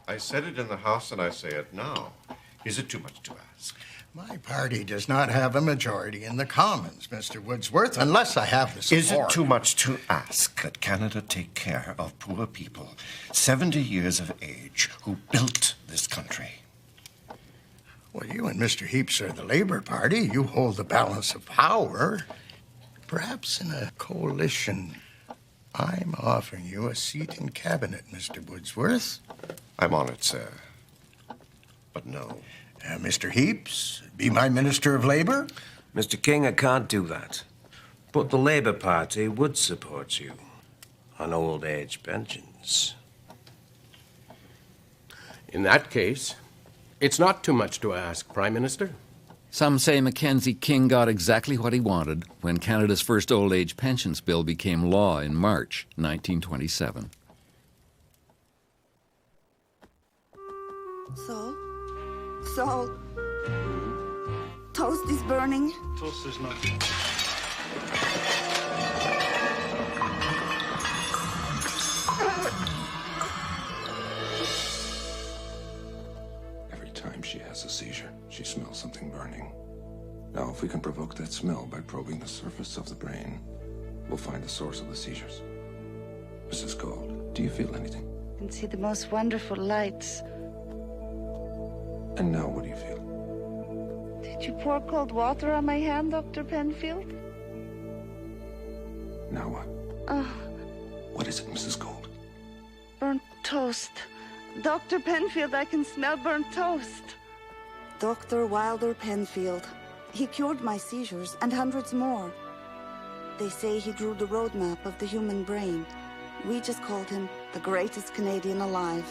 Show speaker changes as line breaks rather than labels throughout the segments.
I said it in the House and I say it now. Is it too much to ask?
My party does not have a majority in the Commons, Mr. Woodsworth, unless I have the support.
Is it too much to ask that Canada take care of poor people, 70 years of age, who built this country?
Well, you and Mr. Heaps are the Labour Party. You hold the balance of power. Perhaps in a coalition, I'm offering you a seat in cabinet, Mr. Woodsworth.
I'm on it, sir. But no.
Mr. Heaps, be my Minister of Labour?
Mr. King, I can't do that. But the Labour Party would support you on old age pensions.
In that case, it's not too much to ask, Prime Minister.
Some say Mackenzie King got exactly what he wanted when Canada's first old age pensions bill became law in March 1927.
So, toast is burning.
Toast is not.
Every time she has a seizure, she smells something burning. Now, if we can provoke that smell by probing the surface of the brain, we'll find the source of the seizures. Mrs. Gold, do you feel anything?
I can see the most wonderful lights.
And now what do you feel?
Did you pour cold water on my hand, Dr. Penfield?
Now what? What is it, Mrs. Gold?
Burnt toast. Dr. Penfield, I can smell burnt toast. Dr. Wilder Penfield. He cured my seizures and hundreds more. They say he drew the roadmap of the human brain. We just called him the greatest Canadian alive.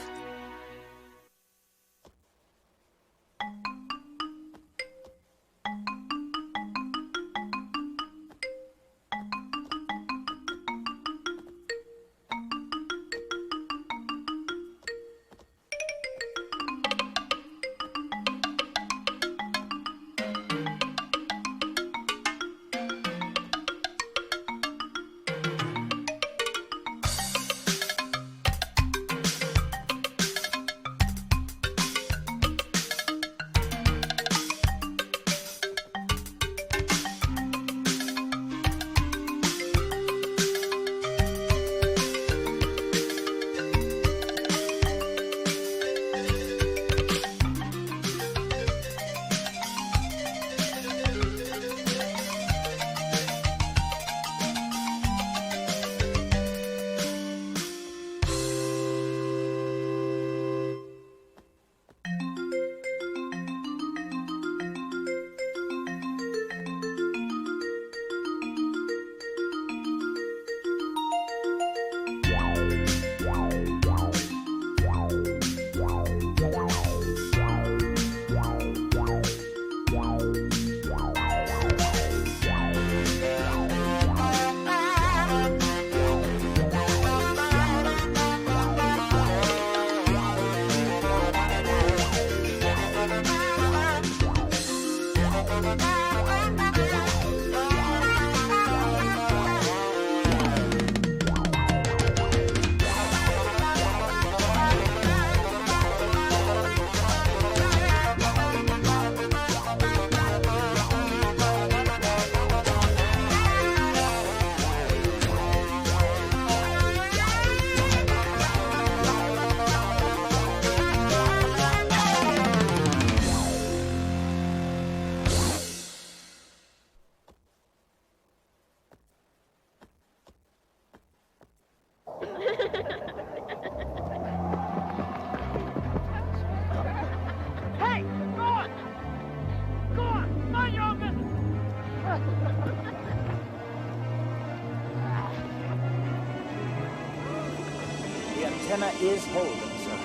antenna is holding, sir.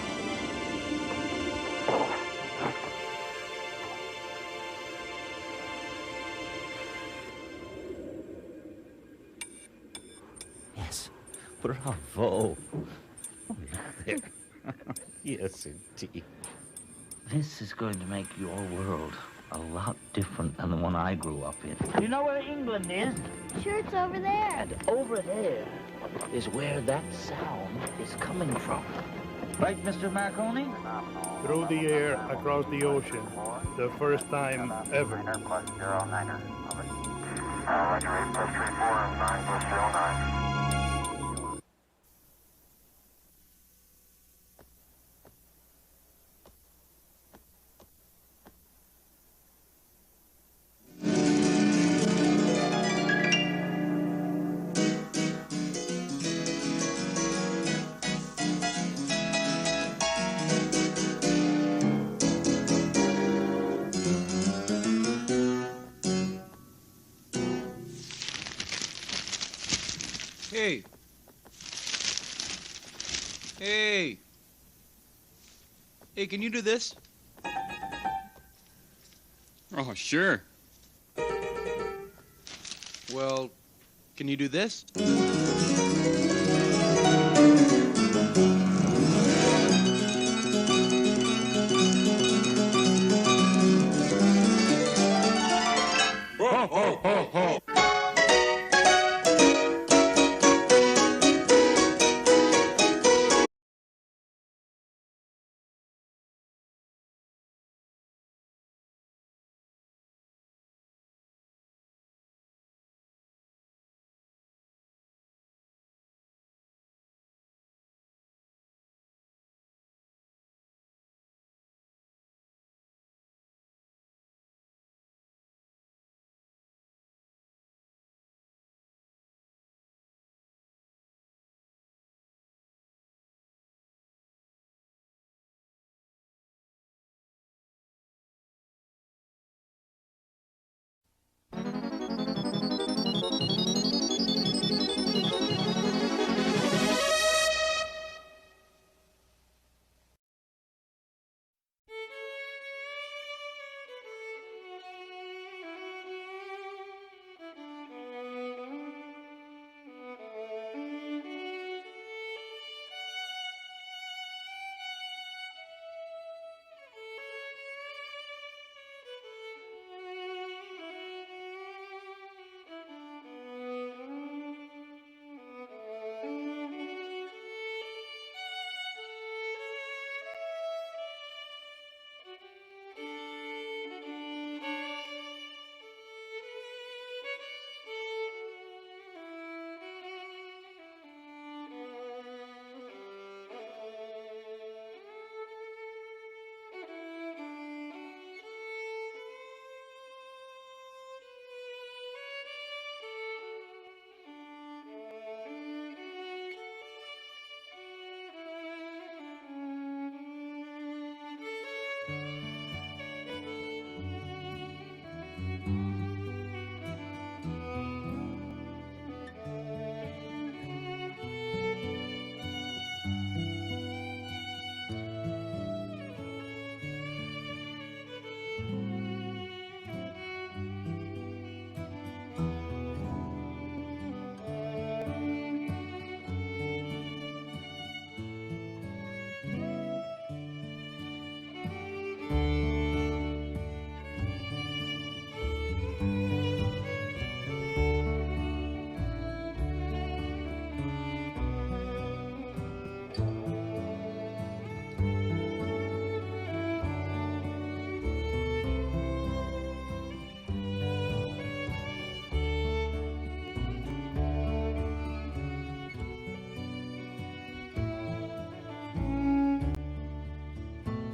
Yes. Bravo. Oh, there. Yes, indeed. This is going to make your world a lot different than the one I grew up in. You know where England is?
Sure, it's over there.
And over there is where that sound is coming from. Right, Mr. Marconi?
Through the air, across the ocean. The first time ever.
Roger, 8 plus 34 and 9 plus 09.
Hey. Hey. Hey, can you do this?
Oh, sure.
Well, can you do this?
Ho, ho, ho, ho.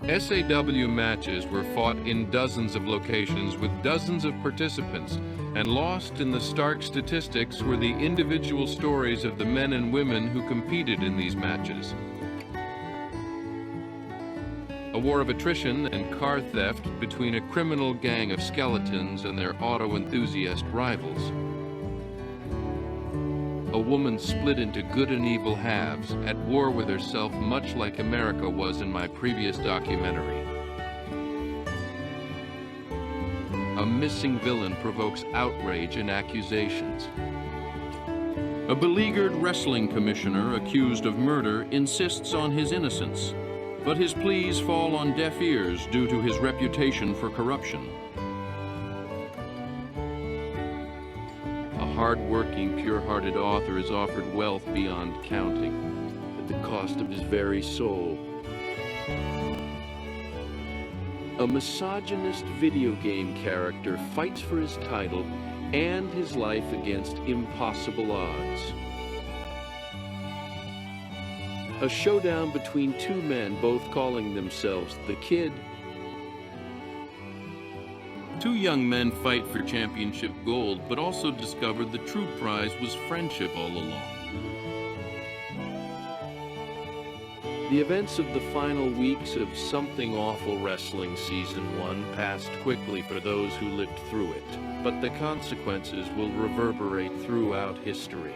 SAW matches were fought in dozens of locations with dozens of participants, and lost in the stark statistics were the individual stories of the men and women who competed in these matches. A war of attrition and car theft between a criminal gang of skeletons and their auto enthusiast rivals. A woman split into good and evil halves, at war with herself much like America was in my previous documentary. A missing villain provokes outrage and accusations. A beleaguered wrestling commissioner accused of murder insists on his innocence, but his pleas fall on deaf ears due to his reputation for corruption. A hard-working, pure-hearted author is offered wealth beyond counting, at the cost of his very soul. A misogynist video game character fights for his title and his life against impossible odds. A showdown between two men, both calling themselves the Kid. Two young men fight for championship gold, but also discover the true prize was friendship all along. The events of the final weeks of Something Awful Wrestling Season 1 passed quickly for those who lived through it, but the consequences will reverberate throughout history.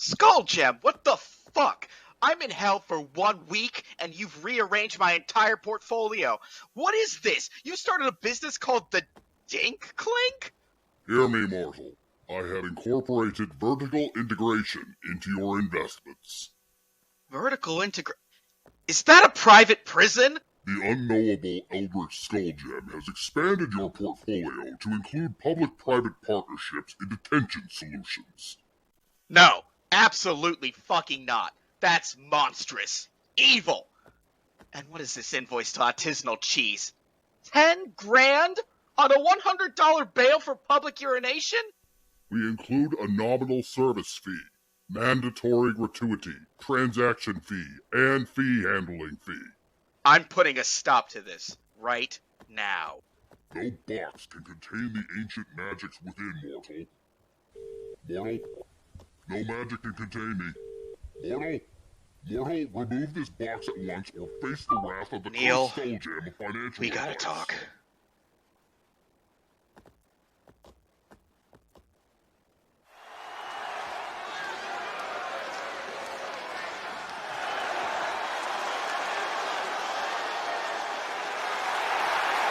Skull Gem, what the fuck? I'm in hell for 1 week, and you've rearranged my entire portfolio. What is this? You started a business called the Dink Clink?
Hear me, mortal. I have incorporated vertical integration into your investments.
Vertical integration? Is that a private prison?
The unknowable Eldritch Skull Gem has expanded your portfolio to include public-private partnerships in detention solutions.
No. Absolutely fucking not. That's monstrous. Evil. And what is this invoice to artisanal cheese? 10 grand? On a $100 bail for public urination?
We include a nominal service fee, mandatory gratuity, transaction fee, and fee handling fee.
I'm putting a stop to this right now.
No box can contain the ancient magics within, mortal. Mortal? No magic can contain me. Mortal, remove this box at once or face the wrath of the
Neil,
Skull Gem of financial
we gotta
advice.
talk.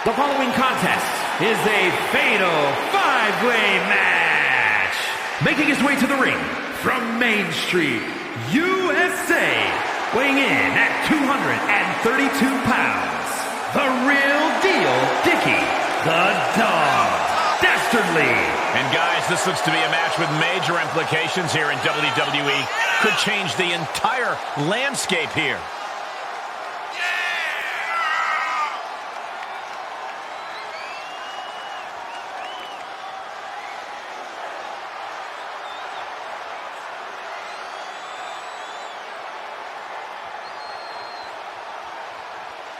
The following contest is a fatal five-way match. Making his way to the ring from Main Street, USA, weighing in at 232 pounds, the real deal, Dickie, the Dog, Dastardly.
And guys, this looks to be a match with major implications here in WWE. Could change the entire landscape here.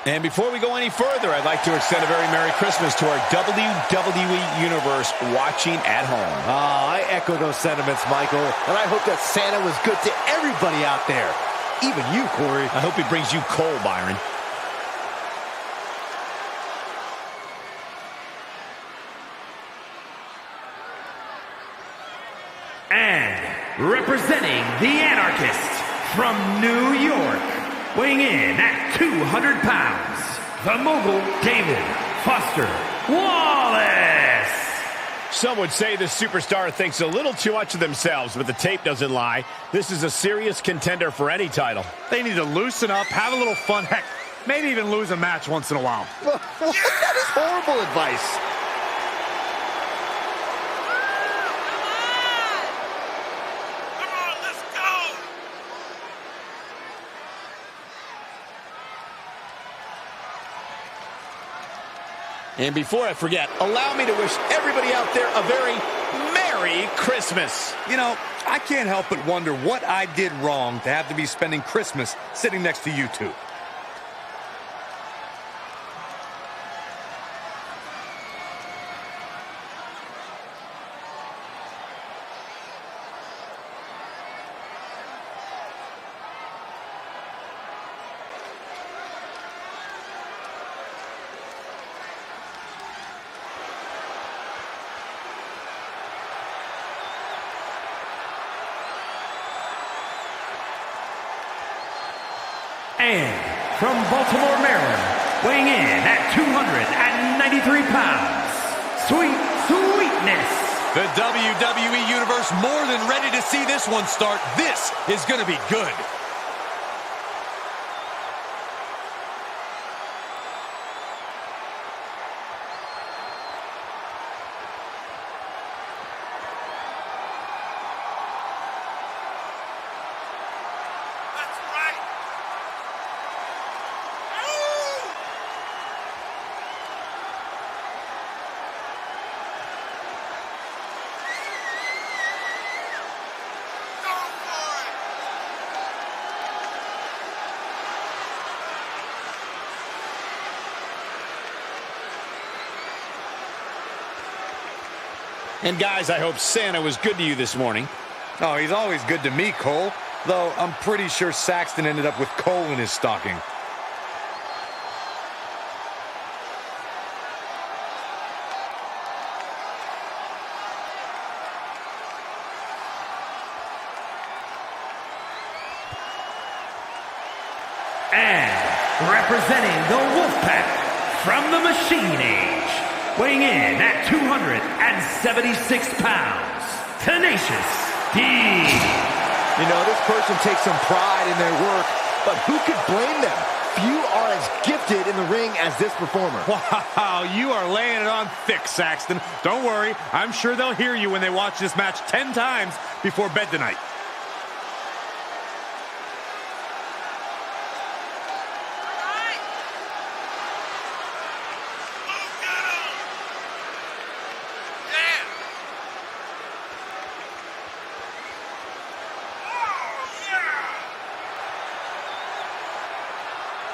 And before we go any further, I'd like to extend a very Merry Christmas to our WWE Universe watching at home.
I echo those sentiments, Michael. And I hope that Santa was good to everybody out there. Even you, Corey.
I hope he brings you coal, Byron.
And representing the Anarchist from New York, weighing in at 200 pounds, the mogul David Foster Wallace.
Some would say this superstar thinks a little too much of themselves, but the tape doesn't lie. This is a serious contender for any title.
They need to loosen up, have a little fun, heck, maybe even lose a match once in a while.
That is horrible advice.
And before I forget, allow me to wish everybody out there a very Merry Christmas.
You know, I can't help but wonder what I did wrong to have to be spending Christmas sitting next to you two.
And from Baltimore, Maryland, weighing in at 293 pounds, Sweetness.
The WWE Universe more than ready to see this one start. This is going to be good.
And guys, I hope Santa was good to you this morning.
Oh, he's always good to me, Cole. Though I'm pretty sure Saxton ended up with coal in his stocking.
And representing the Wolfpack from the Machine Age, weighing in at 276 pounds, Tenacious D.
You know, this person takes some pride in their work, but who could blame them? Few are as gifted in the ring as this performer.
Wow, you are laying it on thick, Saxton. Don't worry, I'm sure they'll hear you when they watch this match 10 times before bed tonight.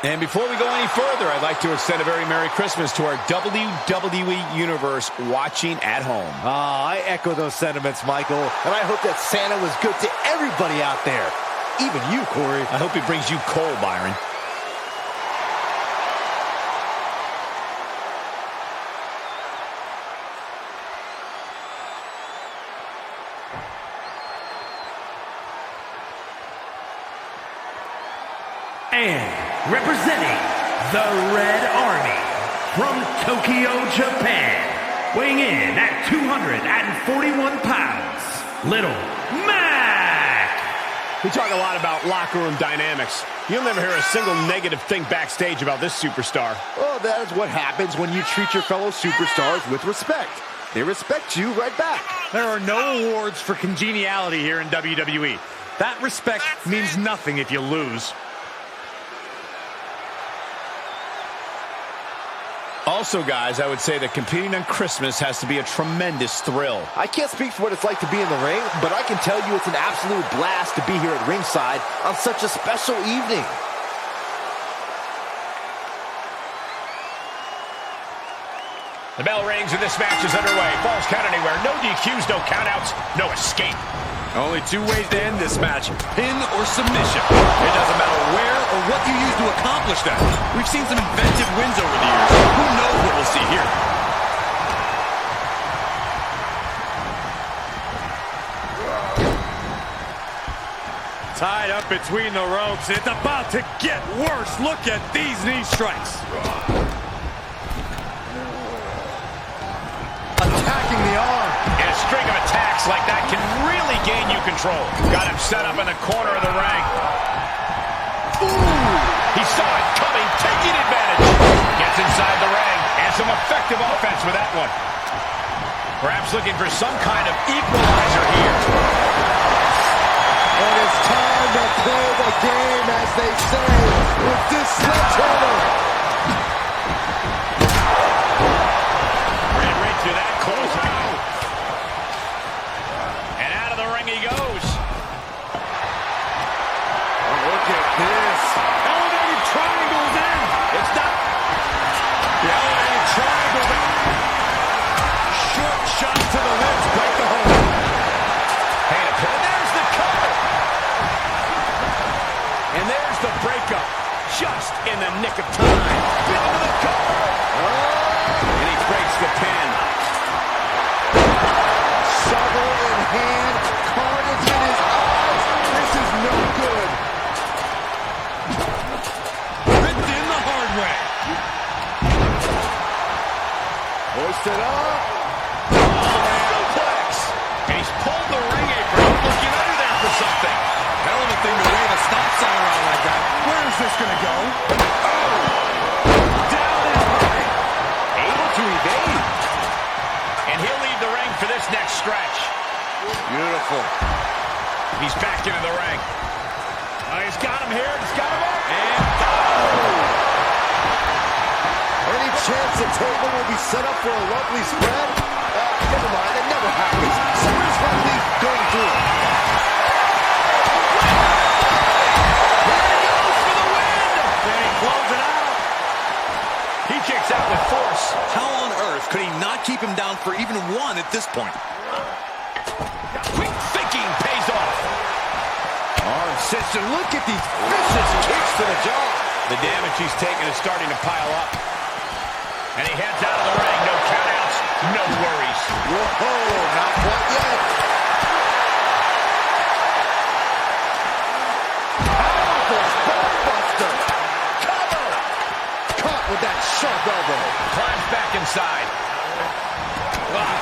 And before we go any further, I'd like to extend a very Merry Christmas to our WWE Universe watching at home.
I echo those sentiments, Michael, and I hope that Santa was good to everybody out there, even you, Corey.
I hope he brings you coal, Byron.
And representing the Red Army from Tokyo, Japan, weighing in at 241 pounds, Little Mac.
We talk a lot about locker room dynamics. You'll never hear a single negative thing backstage about this superstar.
Well, that is what happens when you treat your fellow superstars with respect. They respect you right back.
There are no awards for congeniality here in WWE. That respect means nothing if you lose.
Also, guys, I would say that competing on Christmas has to be a tremendous thrill.
I can't speak for what it's like to be in the ring, but I can tell you it's an absolute blast to be here at ringside on such a special evening.
The bell rings and this match is underway. Falls count anywhere. No DQs, no countouts, no escape.
Only two ways to end this match, pin or submission. It doesn't matter where or what you use to accomplish that. We've seen some inventive wins over the years. Who knows what we'll see here? Tied up between the ropes. It's about to get worse. Look at these knee strikes.
Attacking the arm.
And a string of attacks like that can really gain you control. Got him set up in the corner of the ring. Ooh! He saw it coming, taking advantage. Gets inside the ring. And some effective offense with that one. Perhaps looking for some kind of equalizer here.
And it's time to play the game, as they say, with this sledgehammer.
Ran right through that close out. And out of the ring he goes.
Oh, look at this.
Elevated triangles in.
It's not.
The elevated triangles in. Short shot to the lips. Break the hold.
Hey, and there's the cover. And there's the breakup. Just in the nick of time. Into the cover. And he breaks the pin.
Shovel in hand, carnage in his eyes. This is no good. busted up.
Suplex. And he's pulled the ring apron. Looking under there for something.
Hell of a thing to wave a stop sign around like that. Where is this going to go?
Down and right. Able to evade. And he'll leave the ring for this next stretch.
Beautiful.
He's back into the ring. He's got him here. He's got him up. And
Any chance the table will be set up for a lovely spread? Never mind, that never happens. Someone's finally going through it.
There he goes for the win. And he blows it out. He kicks out with force.
How on earth could he not keep him down for even one at this point?
Quick thinking pays off.
Arm sister, look at these vicious kicks to the jaw.
The damage he's taken is starting to pile up. And he heads out of the ring. No countouts, no worries.
Whoa, not quite yet. Powerful buster. Cover. Caught with that sharp elbow.
Climbs back inside.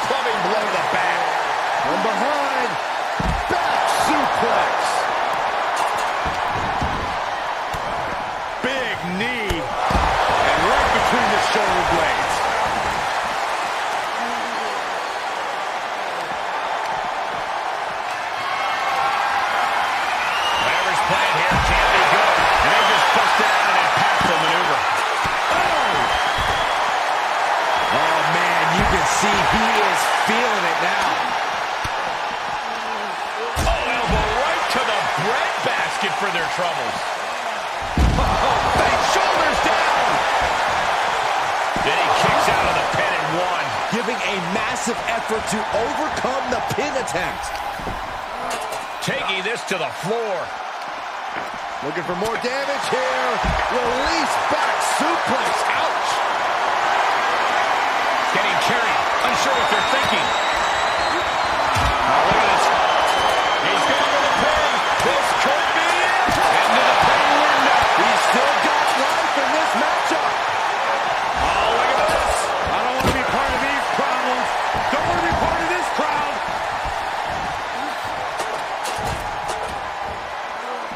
Clubbing blow to the back.
From behind. Back suplex.
Big knee. And right between the shoulder blades. Whatever's playing here can't be good. And they just busted out an impactful maneuver.
Oh, man, you can see he is feeling it now.
Oh, elbow right to the breadbasket for their troubles. Shoulders down. Then he kicks out of the pin and one.
Giving a massive effort to overcome the pin attempt.
Taking this to the floor.
Looking for more damage here. Release back suplex. Ouch.
Getting carried. Unsure what they're thinking. Oh, look at this. He's going to the pin. This could be it. Into the pin window.
He's still got life in this matchup.
Oh, look at this.
I don't want to be part of these problems. Don't want to be part of this crowd.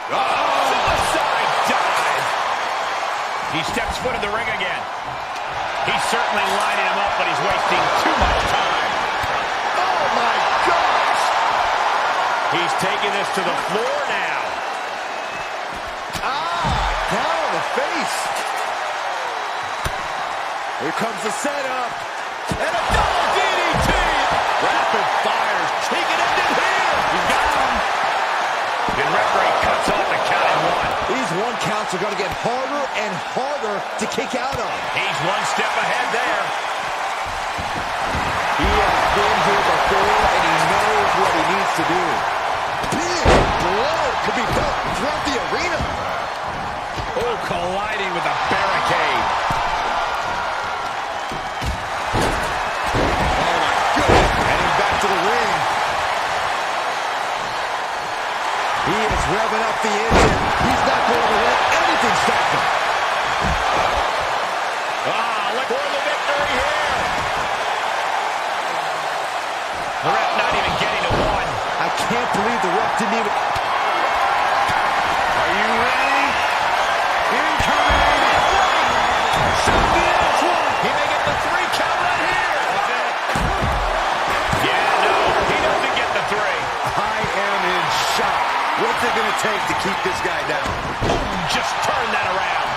Suicide dive. He steps foot in the ring again. He's certainly lining him up, but he's wasting too much time.
Oh, my gosh.
He's taking this to the floor now.
Down on the face. Here comes the setup.
And a double DDT. Rapid fires. He can end it here. He's got him. And referee cuts off the count at one.
These one counts are going to get harder and harder to kick out on.
He's one step ahead there.
He has been here before, and he knows what he needs to do. Big blow could be felt throughout the arena.
Oh, colliding with a barricade.
Oh, my goodness. Heading back to the ring. He is revving up the engine. He's not going to let anything stop him.
Look for the victory here. The ref not even getting to one.
I can't believe the ref didn't even...
Are you ready? Incoming! Shot this one! He may get the 3 count right here! Yeah, no, he doesn't get the 3.
I am in shock. What's it going to take to keep this guy down?
Boom, just turn that around.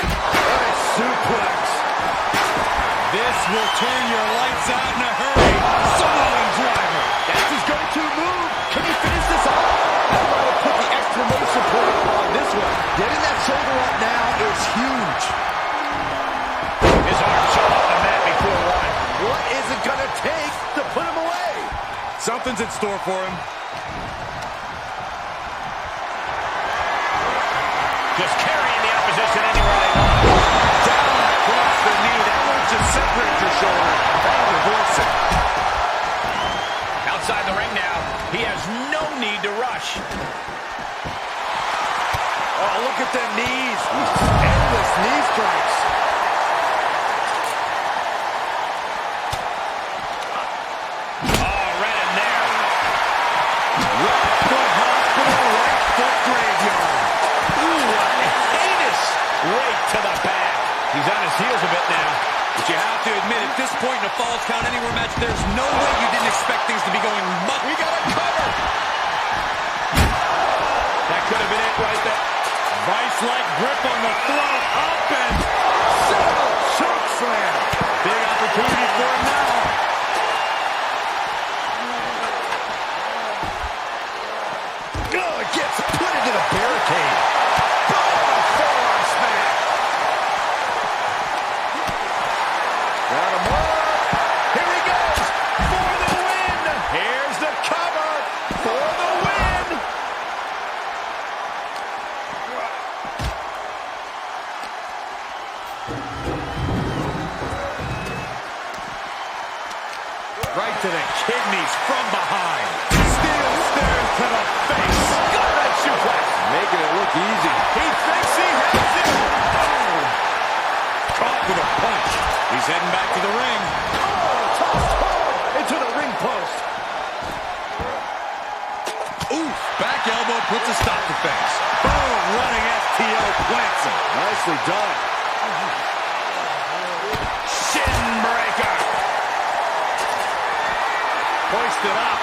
Nice suplex.
This will turn your lights out in a hurry. Samoan driver.
That's his go-to move. Can he finish this off? I might have put the exclamation point on this one. Getting that shoulder up now is huge.
His arm shot off the mat before one.
What is it going to take to put him away?
Something's in store for him.
Just carrying the opposition anywhere they want.
Down across the knee. That won't just separate your shoulder. That'll reverse it.
Outside the ring now. He has no need to rush.
Oh, look at the knees. Endless knee strikes.
heels a bit now. But you have to admit, at this point in a Falls Count Anywhere match, there's no way you didn't expect things to be going much. We got a cover! That could have been it right there. Vice-like grip on the throat. Up and choke slam. Big opportunity for him now.
Gets put into the barricade. Boom! Forearm smash. Round him up. Here he goes for the win. Here's the cover for the win. Right to the kidneys from behind. Steel stairs to the face. Making it look easy. He thinks he has it. Oh. Caught with a punch. He's heading back to the ring. Oh, tossed hard into the ring post. Oof. Back elbow puts a stop to things. Boom. Running STO plants him. Nicely done. Shin breaker. Hoisted up.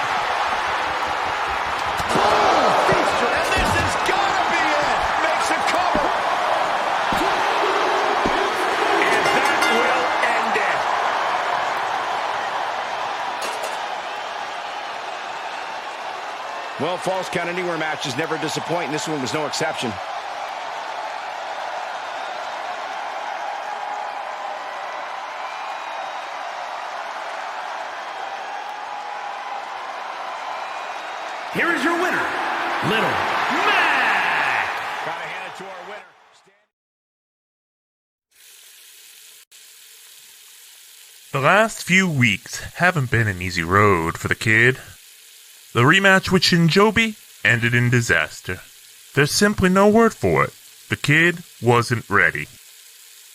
Well, Falls Count Anywhere matches never disappoint, and this one was no exception.
Here is your winner, Little Mac.
Gotta hand it to our winner.
The last few weeks haven't been an easy road for the kid. The rematch with Shinjobi ended in disaster. There's simply no word for it. The kid wasn't ready.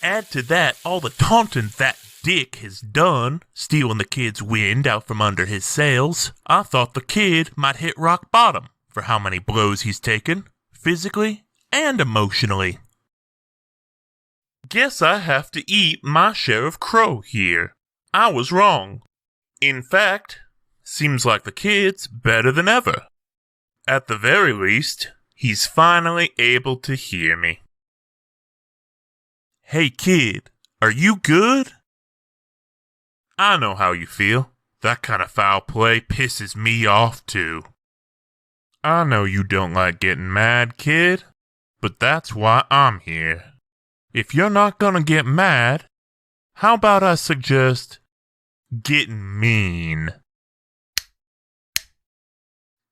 Add to that all the taunting that dick has done, stealing the kid's wind out from under his sails. I thought the kid might hit rock bottom for how many blows he's taken, physically and emotionally. Guess I have to eat my share of crow here. I was wrong. In fact, seems like the kid's better than ever. At the very least, he's finally able to hear me. Hey kid, are you good? I know how you feel. That kind of foul play pisses me off too. I know you don't like getting mad, kid, but that's why I'm here. If you're not gonna get mad, how about I suggest getting mean?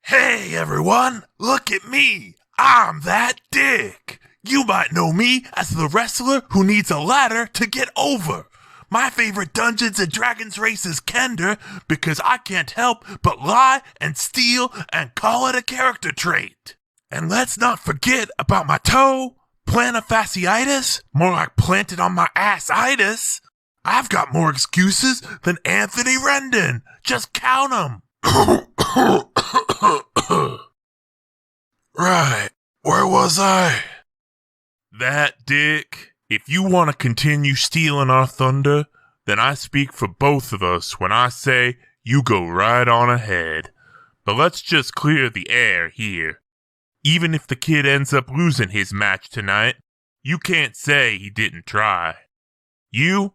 Hey everyone, look at me! I'm that dick! You might know me as the wrestler who needs a ladder to get over. My favorite Dungeons & Dragons race is Kender because I can't help but lie and steal and call it a character trait. And let's not forget about my toe, plantar fasciitis, more like planted on my ass-itis. I've got more excuses than Anthony Rendon. Just count them. Right, where was I? That dick. If you want to continue stealing our thunder, then I speak for both of us when I say you go right on ahead. But let's just clear the air here. Even if the kid ends up losing his match tonight, you can't say he didn't try. You?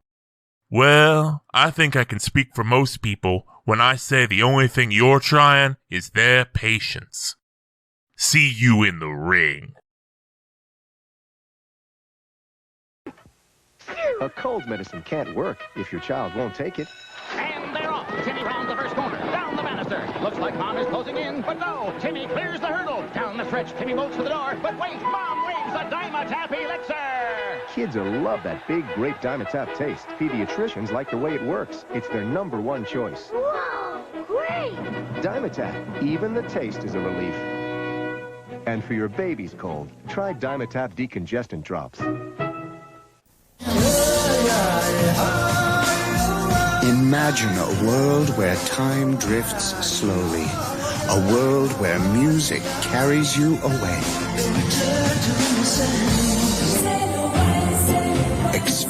Well, I think I can speak for most people when I say the only thing you're trying is their patience. See you in the ring.
A cold medicine can't work if your child won't take it.
And they're off. Timmy rounds the first corner. Down the banister. Looks like Mom is closing in, but no. Timmy clears the hurdle. Down the stretch, Timmy bolts for the door. But wait, Mom waves a Dymatap elixir.
Kids will love that big, grape Dymatap taste. Pediatricians like the way it works. It's their #1 choice.
Whoa, great.
Dymatap. Even the taste is a relief. And for your baby's cold, try Dymatap decongestant drops.
Imagine a world where time drifts slowly. A world where music carries you away.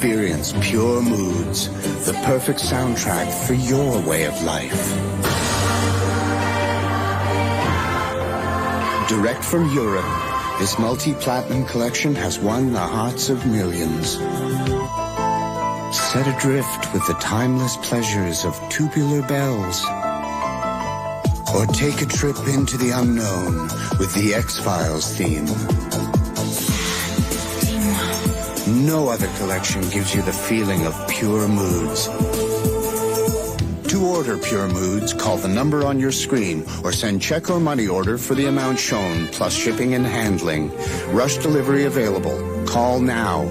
experience Pure Moods, the perfect soundtrack for your way of life. Direct from Europe, this multi-platinum collection has won the hearts of millions. Set adrift with the timeless pleasures of tubular bells. Or take a trip into the unknown with the X-Files theme. No other collection gives you the feeling of Pure Moods. To order Pure Moods, call the number on your screen or send check or money order for the amount shown, plus shipping and handling. Rush delivery available. Call now.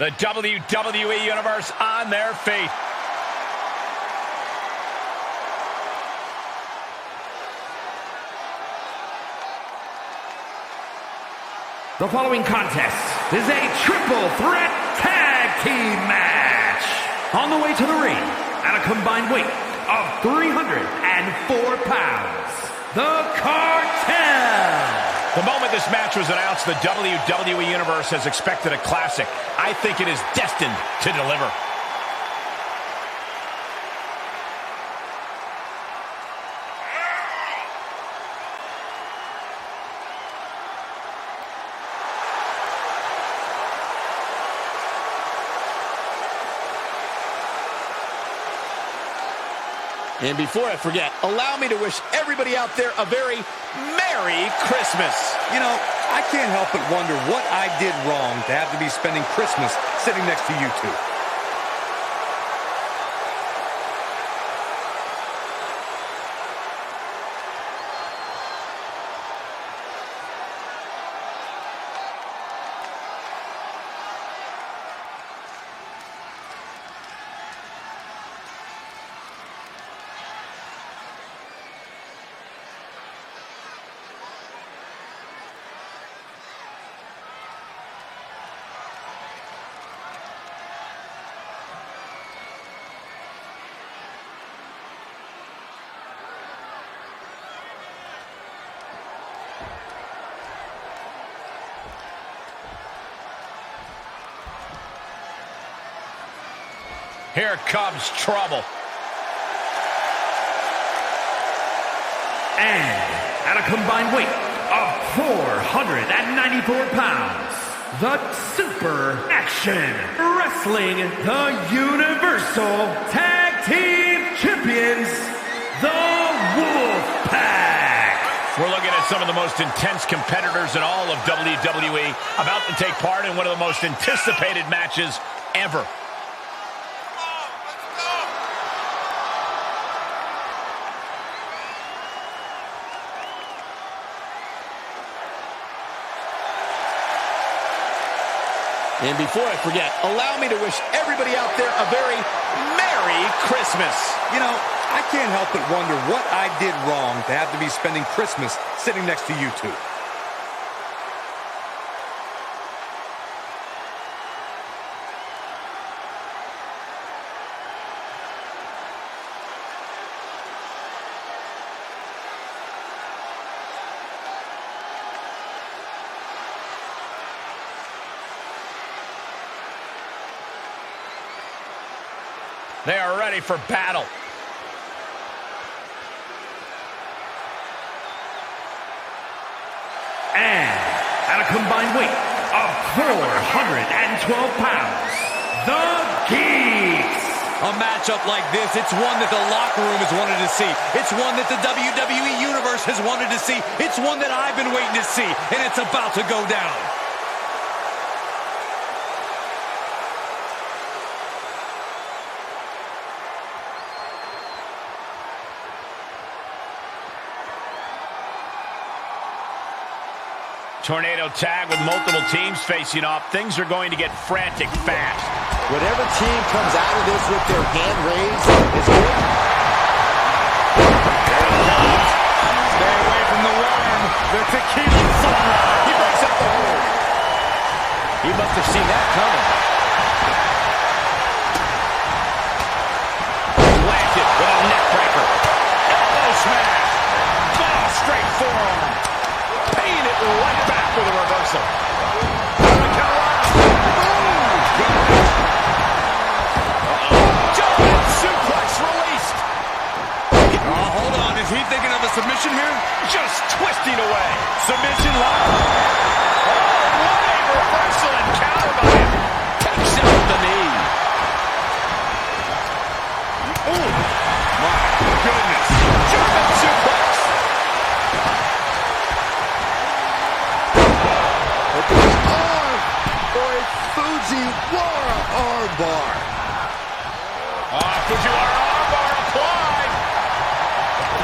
The WWE Universe on their feet.
The following contest is a triple threat tag team match. On the way to the ring, at a combined weight of 304 pounds, the Cartel.
The moment this match was announced, the WWE Universe has expected a classic. I think it is destined to deliver.
And before I forget, allow me to wish everybody out there a very Merry Christmas.
You know, I can't help but wonder what I did wrong to have to be spending Christmas sitting next to you two.
Here comes trouble.
And at a combined weight of 494 pounds, the Super Action Wrestling, the Universal Tag Team Champions, the Wolfpack.
We're looking at some of the most intense competitors in all of WWE about to take part in one of the most anticipated matches ever.
And before I forget, allow me to wish everybody out there a very Merry Christmas.
You know, I can't help but wonder what I did wrong to have to be spending Christmas sitting next to you two.
They are ready for battle.
And at a combined weight of 412 pounds, the Geeks.
A matchup like this, it's one that the locker room has wanted to see. It's one that the WWE Universe has wanted to see. It's one that I've been waiting to see, and it's about to go down.
Tornado tag with multiple teams facing off. Things are going to get frantic fast.
Whatever team comes out of this with their hand raised is good.
Stay away from the worm. The tequila sunrise. He breaks up the hold. He must have seen that coming. Planted with a neck breaker. Elbow smash. Oh, straight forearm. Paying it right back with a reversal. Jumping suplex released.
Oh, hold on. Is he thinking of a submission here?
Just twisting away. Submission lock. Oh, what a reversal and counter by him. Takes out the knee. Oh, my goodness. German suplex.
Look at his arm for a Fujiwara armbar.
Fujiwara armbar applied.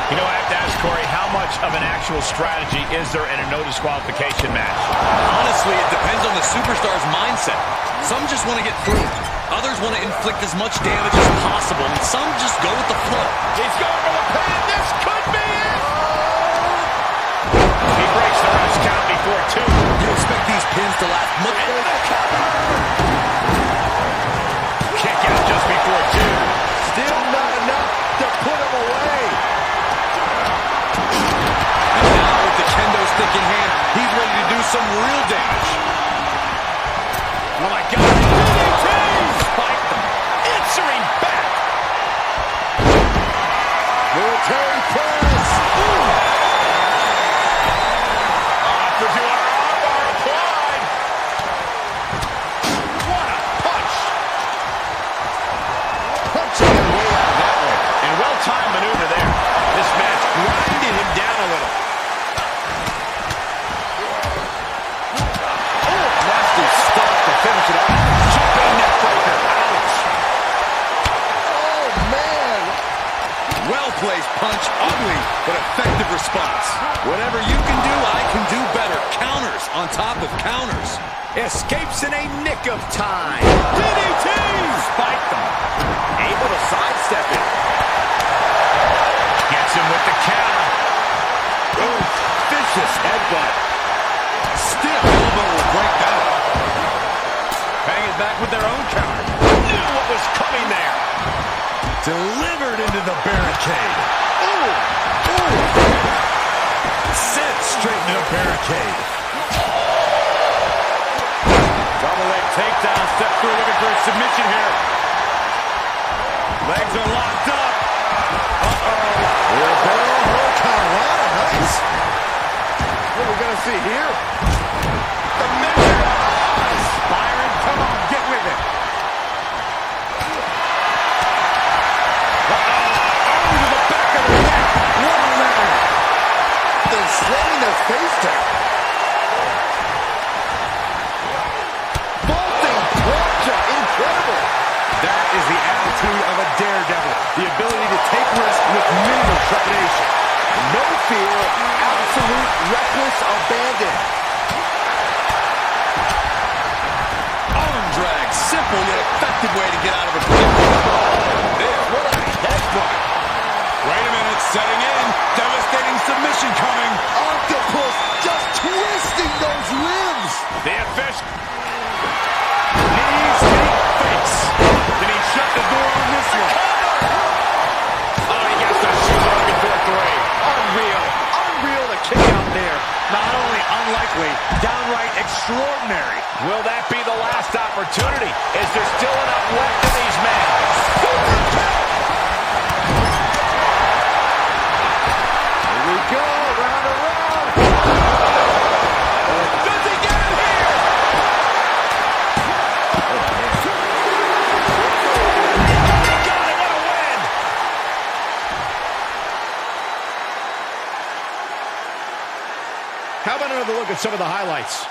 You know, I have to ask Corey, how much of an actual strategy is there in a no disqualification match?
Honestly, it depends on the superstar's mindset. Some just want to get through. Others want to inflict as much damage as possible, and some just go with the flow.
He's going for the pin. This could be it. He breaks the ref's count before two.
You expect these pins to last much longer.
Kick out just before two.
Still not enough to put him away.
And now with the kendo stick in hand, he's ready to do some real damage.
Oh my God. DDT! Spike them. Answering back.
Military press.
Fujiwara armbar applied. What a punch.
Punching him way out that way.
And well-timed maneuver there. This match grinded him down a little. Oh, nasty stop to finish it off. Jumping neck breaker. Ouch.
Oh, man.
Well-placed punch, ugly, but effective response. Whatever you can do, I can do better. Counters on top of counters.
Escapes in a nick of time.
DDT!
Spike them. Able to sidestep it.
Gets him with the counter.
Oh, vicious headbutt.
Stiff elbow will break that up.
Hang it back with their own counter. Knew what was coming there.
Delivered into the barricade.
Ooh!
Ooh! Sent straight into the barricade.
Double leg takedown. Step through looking for a submission here. Legs are locked up. Uh-oh.
Barrel hold Carla. Nice. What are we going to see here?
The measure. Byron, come on, get with it. To the back of the neck.
One leg. They're slamming their face down. Vaulting plancha. Incredible.
That is the attitude of a daredevil. The ability to take risks with minimal trepidation.
No fear. Absolute reckless abandon.
Arm drag. Simple yet effective way to get out of a predicament.
There. What a headbutt.
Wait a minute. Setting in. Devastating submission coming.
Octopus just twisting those ribs.
The official. Knees, knee, face. Can he shut the door on this one? Oh, he gets the shoulder before three.
Unreal. Unreal to kick out there. Not only unlikely, downright extraordinary.
Will that be the last opportunity? Is there still enough left in these men?
Here we go. Round and round.
Does he get it here? He got it. What a win.
How about another look at some of the highlights?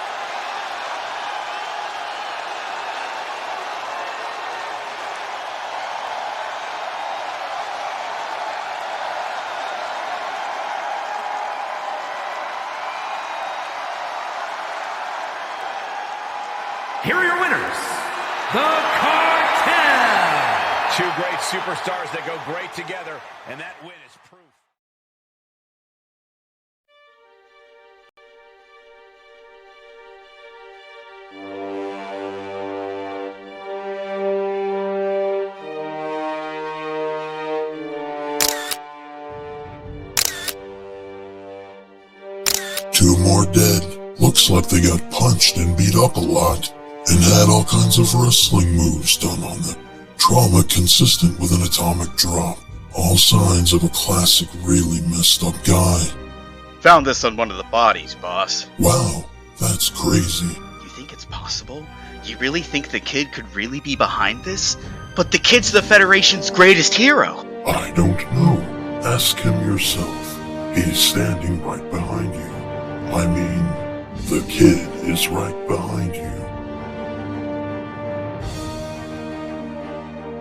Here are your winners, the Cartel!
Two great superstars that go great together, and that win is proof.
Two more dead. Looks like they got punched and beat up a lot, and had all kinds of wrestling moves done on them. Trauma consistent with an atomic drop. All signs of a classic really messed up guy.
Found this on one of the bodies, boss.
Wow, that's crazy.
You think it's possible? You really think the kid could really be behind this? But the kid's the Federation's greatest hero!
I don't know. Ask him yourself. He's standing right behind you. I mean, the kid is right behind you.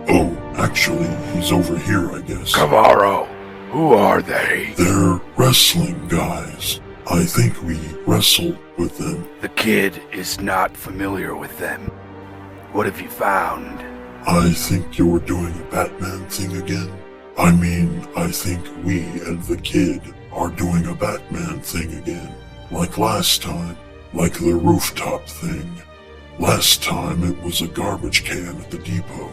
Oh, actually, he's over here, I guess.
Cavauro, who are they?
They're wrestling guys. I think we wrestled with them.
The kid is not familiar with them. What have you found?
I think you're doing a Batman thing again. I mean, I think we and the kid are doing a Batman thing again. Like last time. Like the rooftop thing. Last time it was a garbage can at the depot.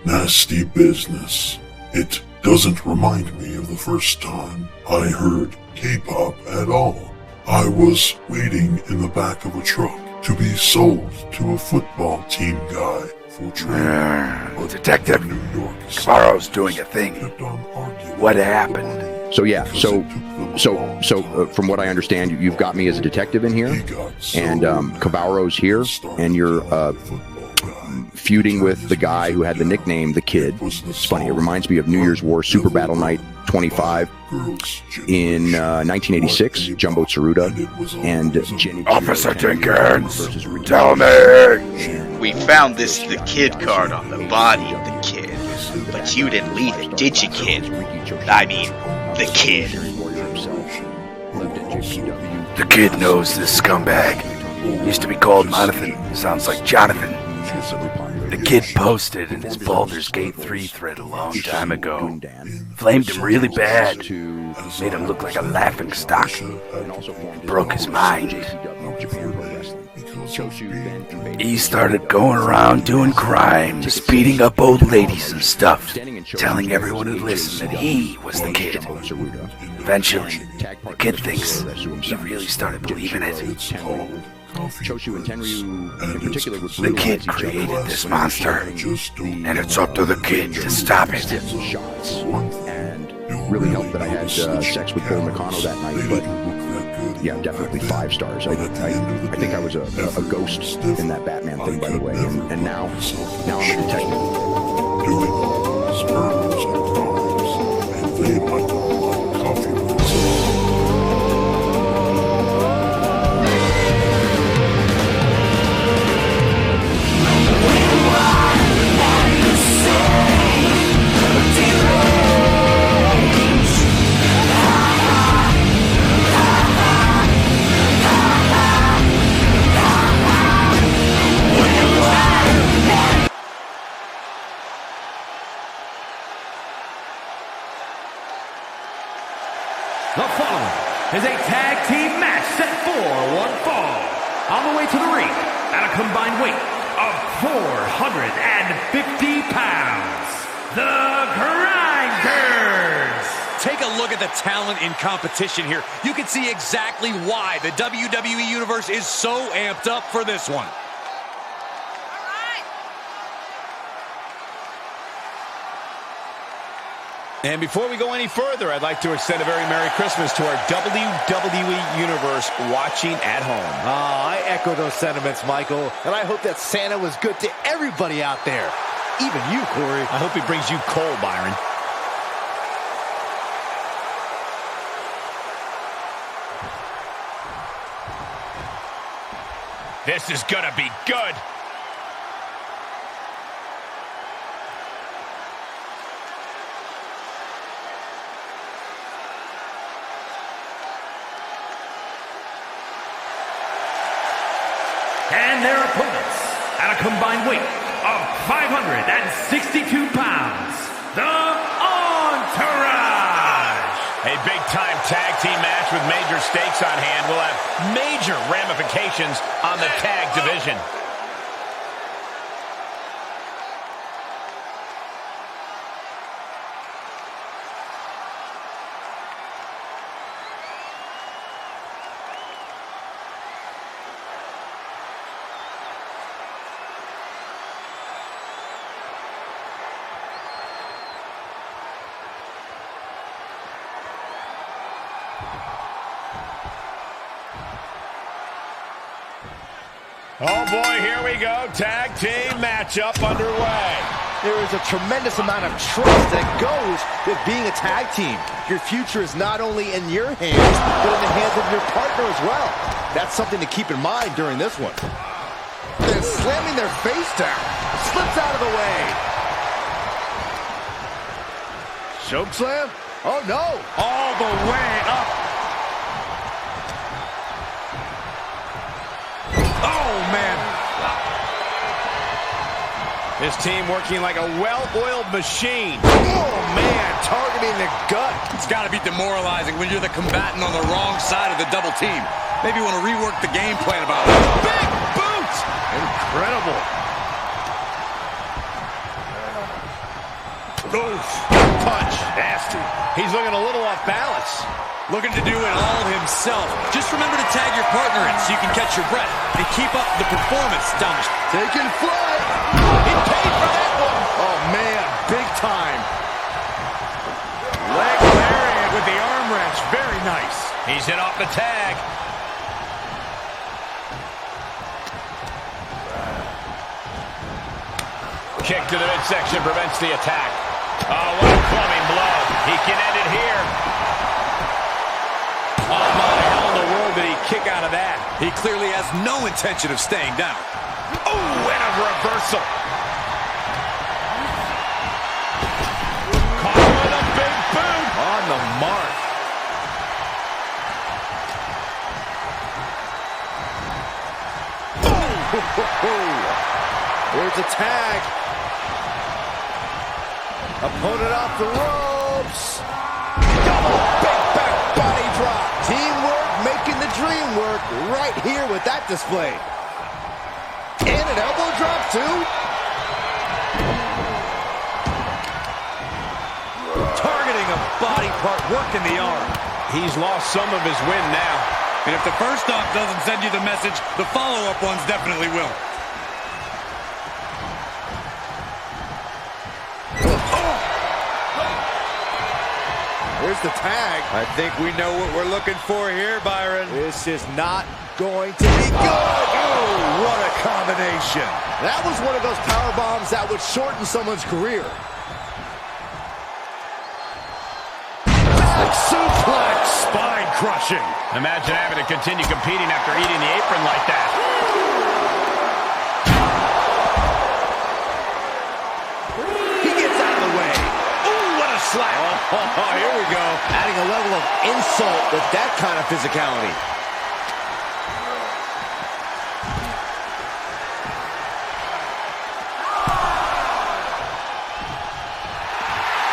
Nasty business. It doesn't remind me of the first time I heard K-pop at all. I was waiting in the back of a truck to be sold to a football team guy for training.
Detective, Cavauro's doing a thing. What happened?
So yeah, so from what I understand, you've got me as a detective in here, and Cavauro's here, and you're feuding with the guy who had the nickname The Kid. It's funny, it reminds me of New Year's War Super Battle Night 25 in 1986, Jumbo Tsuruta and Jenny.
Officer Dinkins, tell me!
We found this The Kid card on the body of the kid. But you didn't leave it, did you, kid? I mean, the kid.
The kid knows this scumbag. Used to be called Jonathan. Sounds like Jonathan. The kid posted in his Baldur's Gate 3 thread a long time ago. Flamed him really bad. Made him look like a laughingstock. Broke his mind. He started going around doing crimes, beating up old ladies and stuff, telling everyone who'd listen that he was the kid. Eventually, the kid thinks he really started believing it. The kid created this monster, and it's up to the kid to stop it.
Really helped that I had sex with Paul Nakano that night, but yeah, definitely 5 stars. I think I was a ghost in that Batman thing, by the way, and now I'm a detective.
Doing murders and crimes, and they might like coffee.
The following is a tag team match set for one fall. On the way to the ring at a combined weight of 450 pounds, the Grinders.
Take a look at the talent in competition here. You can see exactly why the WWE Universe is so amped up for this one. And before we go any further, I'd like to extend a very Merry Christmas to our WWE Universe watching at home.
I echo those sentiments, Michael. And I hope that Santa was good to everybody out there. Even you, Corey.
I hope he brings you coal, Byron. This is gonna be good.
And their opponents at a combined weight of 562 pounds, the Entourage.
A big-time tag team match with major stakes on hand will have major ramifications on the tag division. Oh boy, here we go. Tag team matchup underway.
There is a tremendous amount of trust that goes with being a tag team. Your future is not only in your hands, but in the hands of your partner as well. That's something to keep in mind during this one. They're slamming their face down. Slips out of the way. Choke slam? Oh no.
All the way up. Oh, man. This team working like a well-oiled machine.
Oh, man, targeting the gut.
It's got to be demoralizing when you're the combatant on the wrong side of the double team. Maybe you want to rework the game plan about it.
Big boots!
Incredible.
Oof. Punch. Nasty. He's looking a little off balance.
Looking to do it all himself. Just remember to tag your partner in so you can catch your breath and keep up the performance down.
Taking flight.
He paid for that one.
Oh, man, big time.
Leg lariat with the arm wrench. Very nice. He's hit off the tag. Kick to the midsection prevents the attack. Oh, what a plumbing blow. He can end it here. Oh, my, how in the world did he kick out of that?
He clearly has no intention of staying down.
Oh, and a reversal. Caught with a big boot.
On the mark. There's a tag. Opponent off the ropes. Double big back body drop. Teamwork making the dream work right here with that display. And an elbow drop too.
Targeting a body part, working the arm.
He's lost some of his wind now.
And if the first off doesn't send you the message, the follow-up ones definitely will.
Here's the tag.
I think we know what we're looking for here, Byron.
This is not going to be good.
Oh, what a combination.
That was one of those power bombs that would shorten someone's career.
Suplex. Spine crushing.
Imagine having to continue competing after eating the apron like that.
He gets out of the way.
Ooh, what a slap.
Oh, here we go.
Adding a level of insult with that kind of physicality.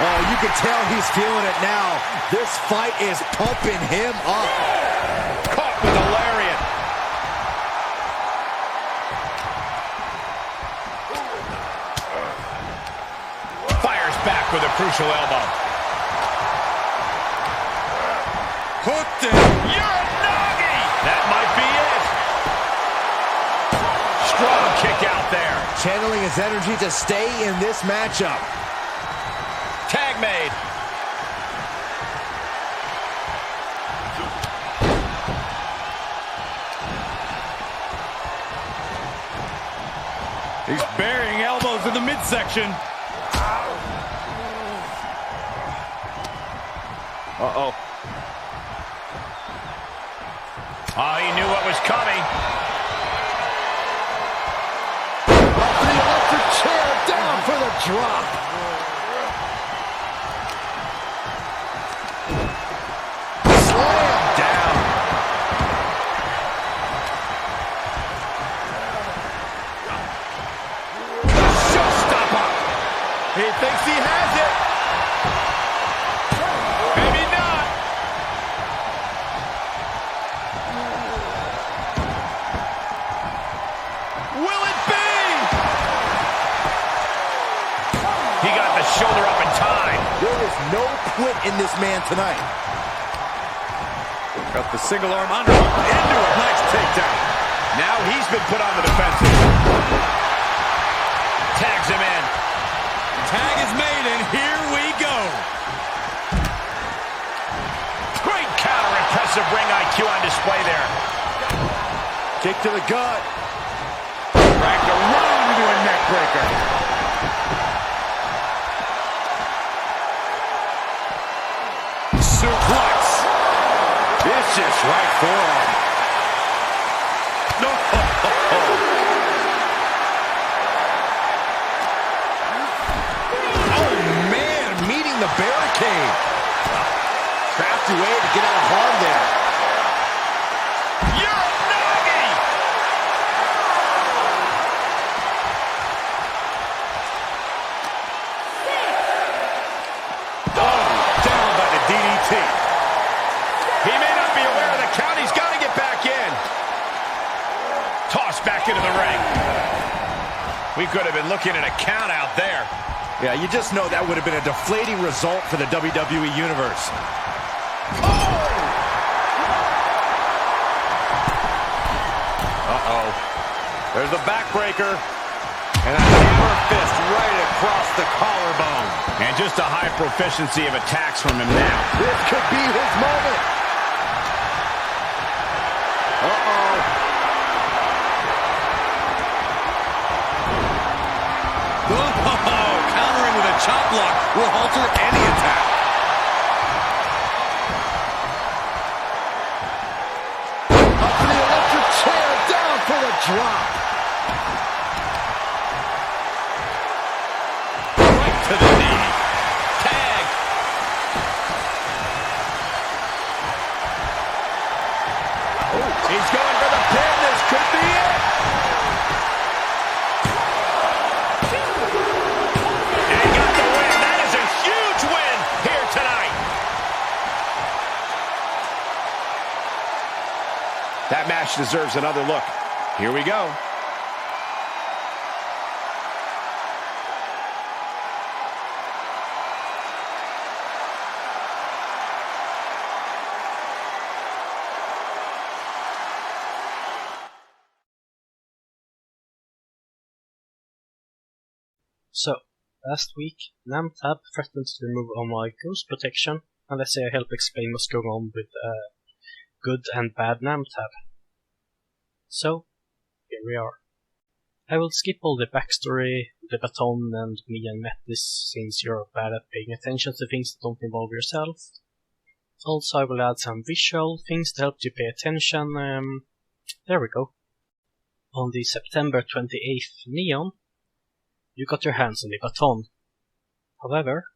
Oh, you can tell he's feeling it now. This fight is pumping him up.
Caught with a lariat. Fires back with a crucial elbow.
Hooked it.
Uranagi! That might be it. Strong kick out there.
Channeling his energy to stay in this matchup.
Tag made.
He's burying elbows in the midsection.
Uh-oh. Oh, he knew what was coming.
Up the electric chair, down for the drop. Slam down.
Showstopper.
He thinks he has it.
shoulder up in time.
There is no quit in this man tonight.
Got the single arm under into a nice takedown.
Now he's been put on the defensive. Tags him in.
Tag is made, and here we go.
Great counter, impressive ring IQ on display there.
Kick to the gut.
Dragged around into a neck breaker. Suplex. Vicious right forearm. No.
Oh, man, meeting the barricade. Crafty way to get out of harm there.
Uranagi!
Oh, down by the DDT.
He may not be aware of the count. He's got to get back in. Tossed back into the ring. We could have been looking at a count out there.
Yeah, you just know that would have been a deflating result for the WWE Universe.
Uh-oh. There's the backbreaker. And a hammer fist right across the collarbone.
And just a high proficiency of attacks from him now.
This could be his moment. Uh-oh.
Oh, countering with a chop block will alter any attack.
Up to the electric chair, down for the drop.
Right to the knee. Tag.
Oh, he's going for the pin. This could be it.
And he got the win. That is a huge win here tonight. That match deserves another look. Here we go.
So, last week, Namtab threatened to remove all my ghost protection unless I help explain what's going on with good and bad Namtab. So, here we are. I will skip all the backstory, the baton, and me and Mattis since you're bad at paying attention to things that don't involve yourself. Also, I will add some visual things to help you pay attention. There we go. On the September 28th Neon, you got your hands on the baton. However,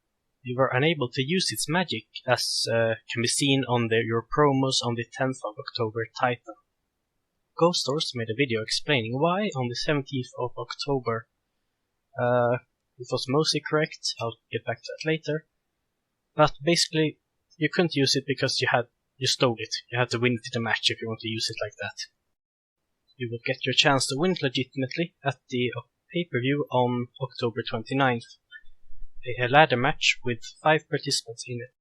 you were unable to use its magic, as can be seen on your promos on the 10th of October Titan. Ghostors made a video explaining why on the 17th of October. It was mostly correct, I'll get back to that later. But basically, you couldn't use it because you stole it. You had to win it in a match if you want to use it like that. You will get your chance to win it legitimately at the pay-per-view on October 29th. A ladder match with 5 participants in it.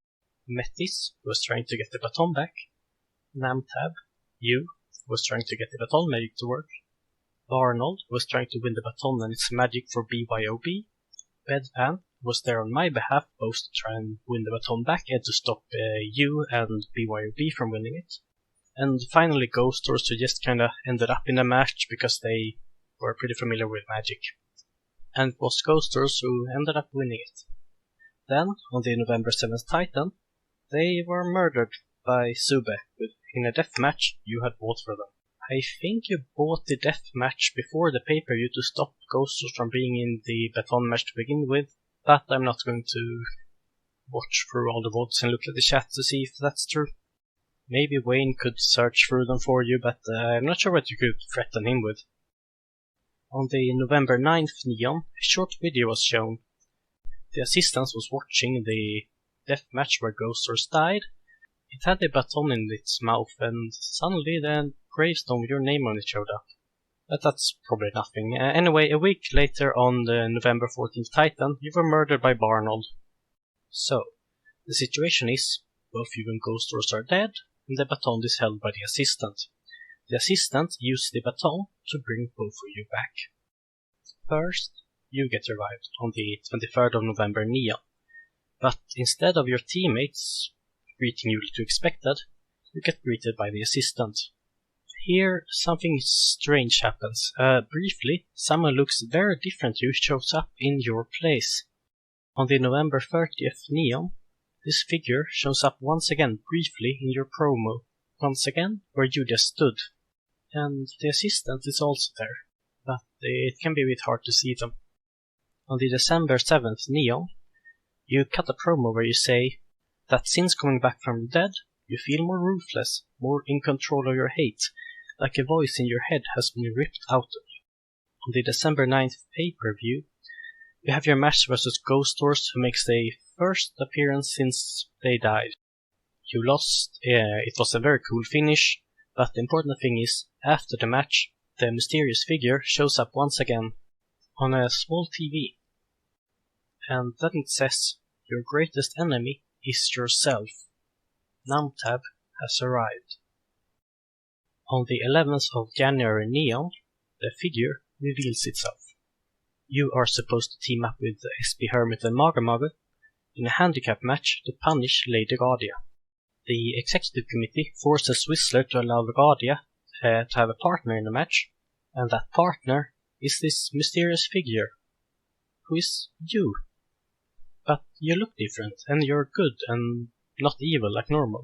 Mattis, who was trying to get the baton back. Namtab, you, who was trying to get the baton magic to work. Barnold, who was trying to win the baton and its magic for BYOB. Bedpan, who was there on my behalf, both to try and win the baton back and to stop you and BYOB from winning it. And finally Ghostors, who just kinda ended up in the match because they were pretty familiar with magic. And it was Ghostors who ended up winning it. Then, on the November 7th Titan, they were murdered by Sube in a death match you had bought for them. I think you bought the death match before the pay-per-view to stop Ghostors from being in the baton match to begin with, but I'm not going to watch through all the votes and look at the chat to see if that's true. Maybe Wayne could search through them for you, but I'm not sure what you could threaten him with. On the November 9th Neon, a short video was shown. The assistant was watching the death match where Ghostors died. It had a baton in its mouth, and suddenly the gravestone with your name on it showed up. But that's probably nothing. Anyway, a week later on the November 14th Titan, you were murdered by Barnold. So, the situation is, both you and Ghost Horse are dead, and the baton is held by the assistant. The assistant used the baton to bring both of you back. First, you get revived on the 23rd of November Neon, but instead of your teammates greeting you to expected, you get greeted by the assistant. Here, something strange happens. Briefly, someone looks very different to you shows up in your place. On the November 30th Neon, this figure shows up once again briefly in your promo, once again where you just stood. And the assistant is also there, but it can be a bit hard to see them. On the December 7th Neon, you cut a promo where you say that since coming back from the dead, you feel more ruthless, more in control of your hate, like a voice in your head has been ripped out of you. On the December 9th pay-per-view, you have your match versus Ghost Horse, who makes their first appearance since they died. You lost, it was a very cool finish, but the important thing is, after the match, the mysterious figure shows up once again on a small TV. And then it says, your greatest enemy is yourself. Namtab has arrived. On the 11th of January Neon, the figure reveals itself. You are supposed to team up with SP Hermit and Maga in a handicap match to punish Lady Guardia. The executive committee forces Whistler to allow Guardia to have a partner in the match, and that partner is this mysterious figure, who is you. But you look different, and you're good and not evil like normal.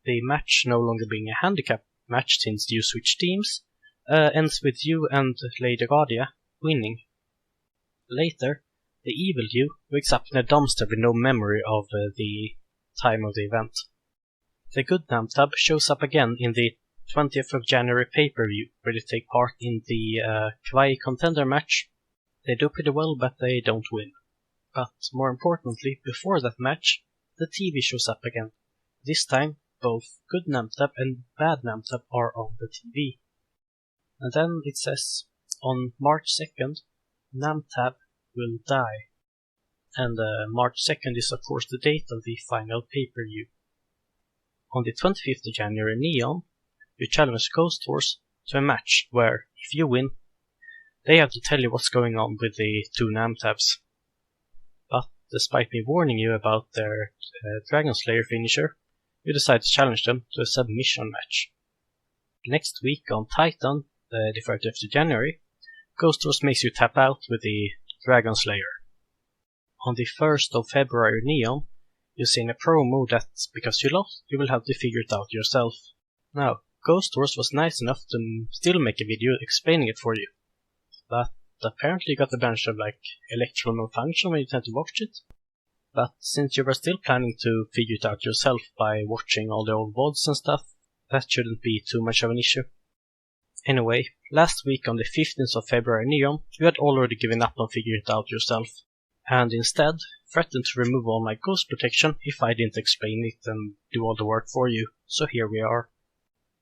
The match no longer being a handicap match since you switch teams, ends with you and Lady Guardia winning. Later, the evil you wakes up in a dumpster with no memory of the time of the event. The good Namtab shows up again in the 20th of January pay-per-view, where they take part in the Kwai contender match. They do pretty well, but they don't win. But more importantly, before that match, the TV shows up again. This time, both good Namtab and bad Namtab are on the TV. And then it says, on March 2nd, Namtab will die. And March 2nd is of course the date of the final pay-per-view. On the 25th of January Neon, you challenge Ghost Horse to a match where, if you win, they have to tell you what's going on with the two Namtabs. But despite me warning you about their Dragon Slayer finisher, you decide to challenge them to a submission match. Next week on Titan, the 30th of January, Ghost Horse makes you tap out with the Dragon Slayer. On the 1st of February Neon, you see in a promo that because you lost, you will have to figure it out yourself. Now, Ghost Horse was nice enough to still make a video explaining it for you, but apparently you got a bunch of electrical malfunction when you tend to watch it. But since you were still planning to figure it out yourself by watching all the old VODs and stuff, that shouldn't be too much of an issue. Anyway, last week on the 15th of February Neon, you had already given up on figuring it out yourself, and instead threatened to remove all my ghost protection if I didn't explain it and do all the work for you, so here we are.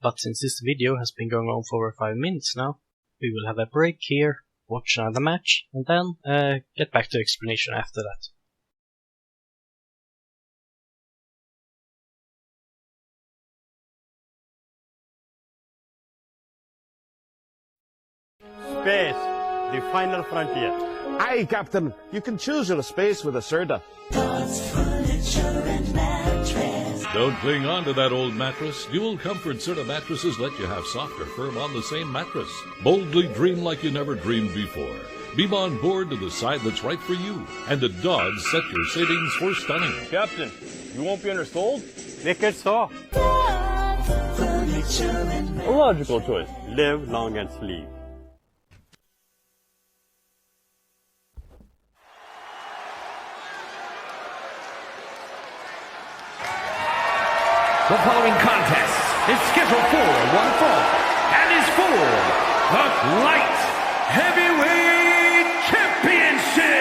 But since this video has been going on for over 5 minutes now, we will have a break here, watch another match, and then get back to explanation after that.
Space, the final frontier.
Aye, Captain. You can choose your space with a Serta.
Don't cling on to that old mattress. Dual Comfort Serta mattresses let you have softer firm on the same mattress. Boldly dream like you never dreamed before. Beam on board to the side that's right for you. And at Dodge, set your savings for stunning.
Captain, you won't be undersold? Make it so. A logical choice. Live long and sleep.
The following contest is scheduled for one fall and is for the Light Heavyweight Championship.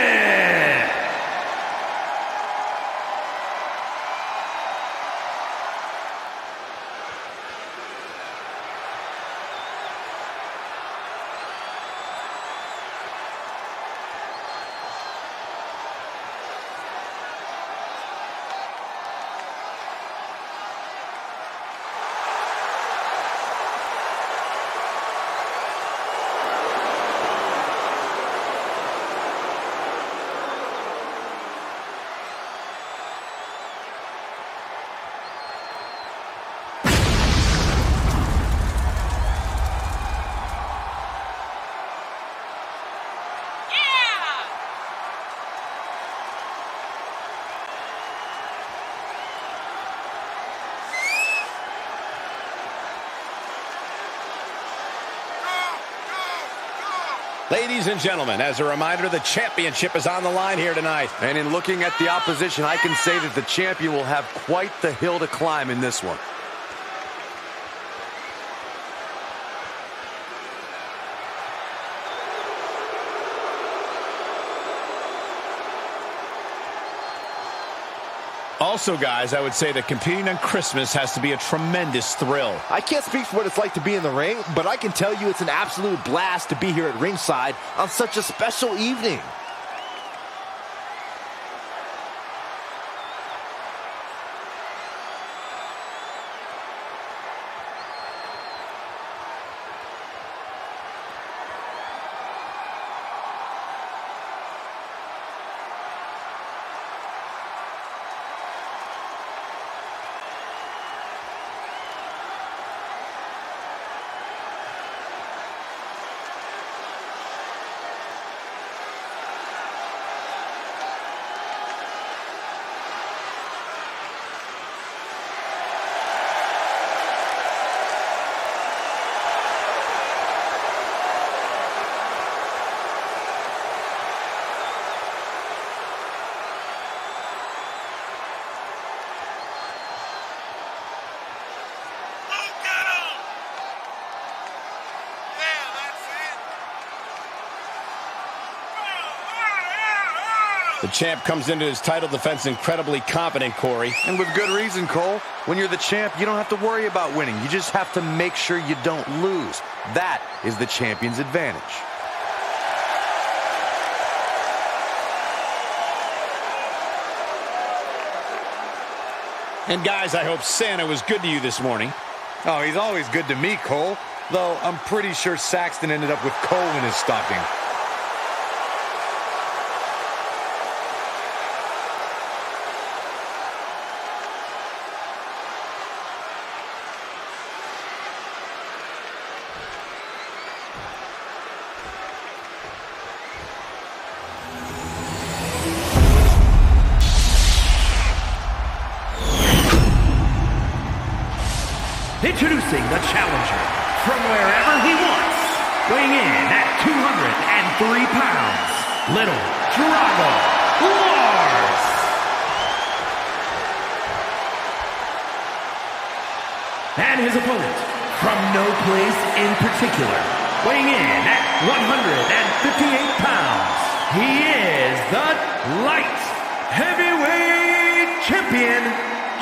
Ladies and gentlemen, as a reminder, the championship is on the line here tonight.
And in looking at the opposition, I can say that the champion will have quite the hill to climb in this one.
Also, guys, I would say that competing on Christmas has to be a tremendous thrill.
I can't speak for what it's like to be in the ring, but I can tell you it's an absolute blast to be here at ringside on such a special evening.
The champ comes into his title defense incredibly confident, Corey.
And with good reason, Cole. When you're the champ, you don't have to worry about winning. You just have to make sure you don't lose. That is the champion's advantage.
And guys, I hope Santa was good to you this morning.
Oh, he's always good to me, Cole. Though I'm pretty sure Saxton ended up with coal in his stocking.
Introducing the challenger from wherever he wants, weighing in at 203 pounds, Little Drago Lars. And his opponent from no place in particular, weighing in at 158 pounds, he is the light heavyweight champion,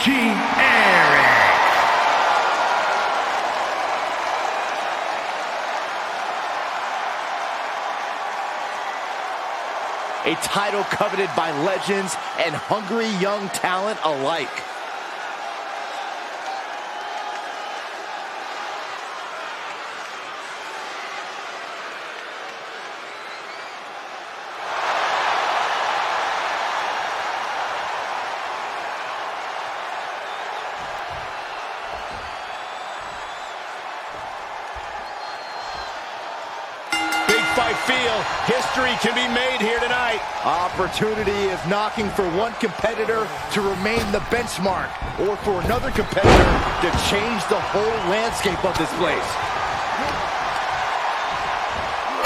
G-Eric.
A title coveted by legends and hungry young talent alike.
I feel history can be made here tonight.
Opportunity is knocking for one competitor to remain the benchmark, or for another competitor to change the whole landscape of this place.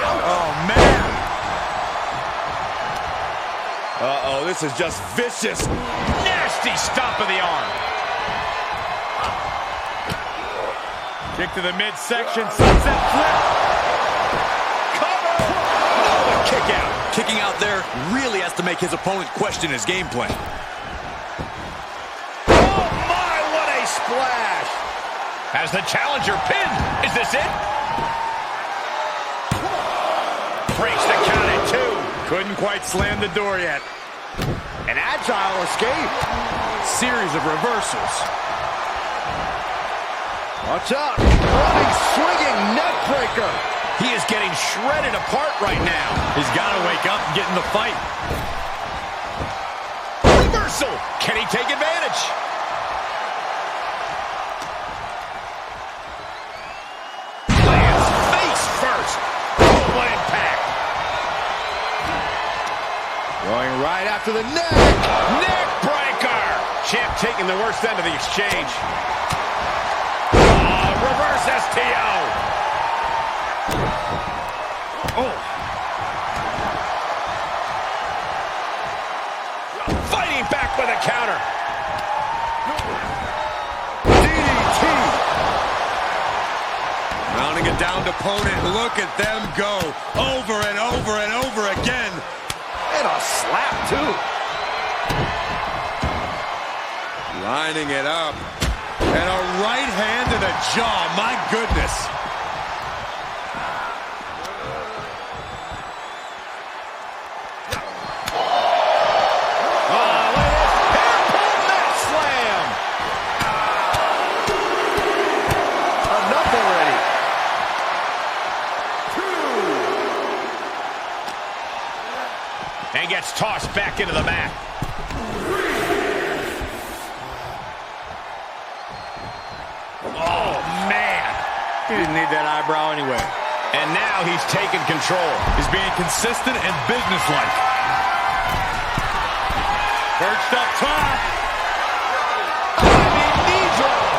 Oh, man. Uh-oh, this is just vicious. Nasty stomp of the arm. Kick to the midsection, sunset flip.
Kick out. Kicking out there really has to make his opponent question his game plan.
Oh my, what a splash! Has the challenger pinned? Is this it? Breaks the count at 2. Couldn't quite slam the door yet.
An agile escape.
Series of reversals.
Watch out. Running, swinging neck breaker.
He is getting shredded apart right now. He's got to wake up and get in the fight.
Reversal! Can he take advantage? Lands face first. Oh, what impact.
Going right after the neck.
Neck breaker! Champ taking the worst end of the exchange. Reverse STO. Oh. with a counter.
DDT. Rounding a downed opponent. Look at them go. Over and over and over again.
And a slap, too.
Lining it up. And a right hand to the jaw. My goodness.
And gets tossed back into the mat. Oh, man.
He didn't need that eyebrow anyway.
And now he's taking control.
He's being consistent and businesslike. Perched up top.
Knee drop.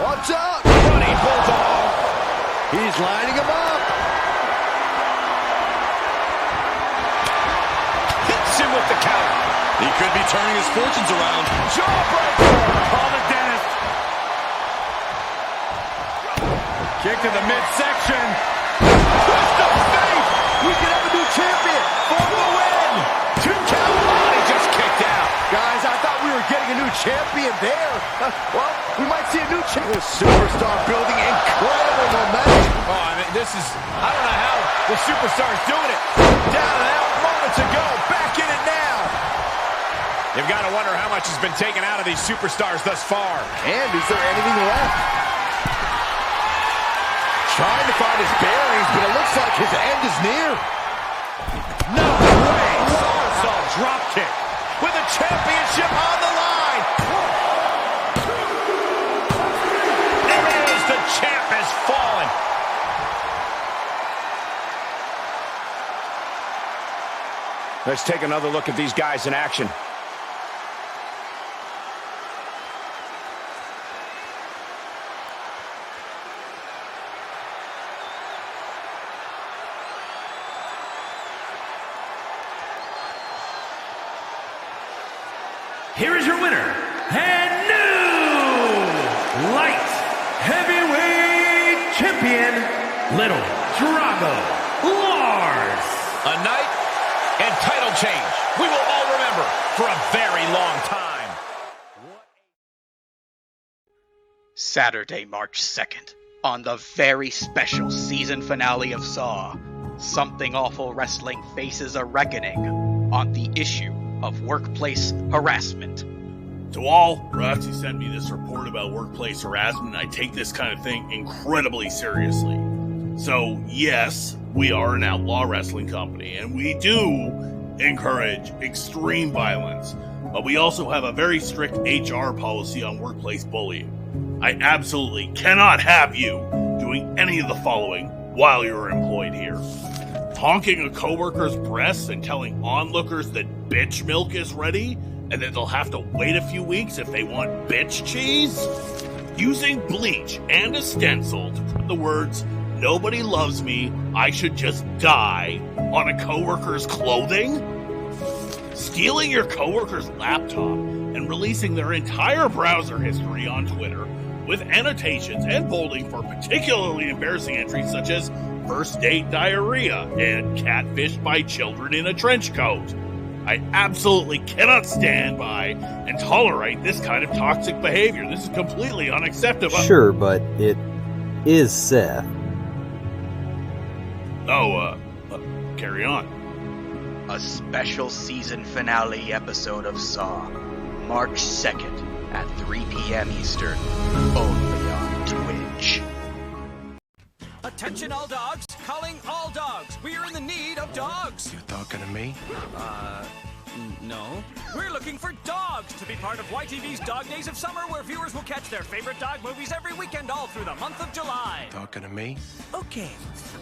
Watch out!
Running bulldog.
He's lining him up.
Hits him with the counter.
He could be turning his fortunes around.
Jawbreaker.
Call the dentist. Kick to the midsection.
Twist of fate.
We could have a new champion for the win.
2 count. Body just kicked out.
Guys, I thought we were getting a new champion there. Well, we might see a new champion. Superstar building incredible momentum.
Oh, I mean, this is, I don't know how the Superstar's doing it. Down and out moments ago. Back in it now. You've got to wonder how much has been taken out of these Superstars thus far.
And is there anything left? Trying to find his bearings, but it looks like his end is near.
No way! Somersault drop kick with a championship on the line. There it is. The champ has fallen. Let's take another look at these guys in action.
Here is your winner, and new light heavyweight champion, Little Drago Lars.
A night and title change we will all remember for a very long time.
Saturday, March 2nd, on the very special season finale of Saw, Something Awful Wrestling faces a reckoning on the issue of workplace harassment.
To all who actually sent me this report about workplace harassment, I take this kind of thing incredibly seriously. So, yes, we are an outlaw wrestling company, and we do encourage extreme violence, but we also have a very strict HR policy on workplace bullying. I absolutely cannot have you doing any of the following while you're employed here. Honking a coworker's breasts and telling onlookers that bitch milk is ready, and that they'll have to wait a few weeks if they want bitch cheese? Using bleach and a stencil to put the words, "Nobody loves me, I should just die," on a coworker's clothing? Stealing your coworker's laptop and releasing their entire browser history on Twitter with annotations and bolding for particularly embarrassing entries such as first date diarrhea and catfished by children in a trench coat. I absolutely cannot stand by and tolerate this kind of toxic behavior. This is completely unacceptable.
Sure, but it is Seth.
Carry on.
A special season finale episode of Saw, March 2nd at 3 p.m. Eastern, only on Twitch.
Attention all dogs, calling all dogs. We are in the need of dogs.
You talking to me?
No. We're looking for dogs to be part of YTV's Dog Days of Summer, where viewers will catch their favorite dog movies every weekend all through the month of July.
Talking to me?
Okay,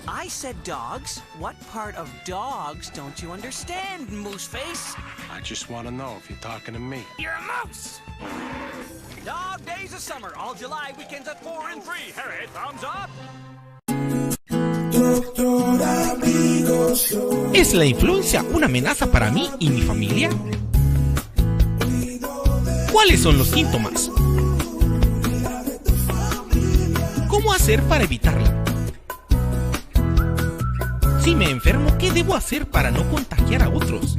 I said dogs. What part of dogs don't you understand, Mooseface?
I just want to know if you're talking to me.
You're a mouse! Dog Days of Summer, all July weekends at 4 and 3. Harry, thumbs up!
Doctor Amigos
¿Es la influencia una amenaza para mí y mi familia? ¿Cuáles son los síntomas? ¿Cómo hacer para evitarla? Si me enfermo, ¿qué debo hacer para no contagiar a otros?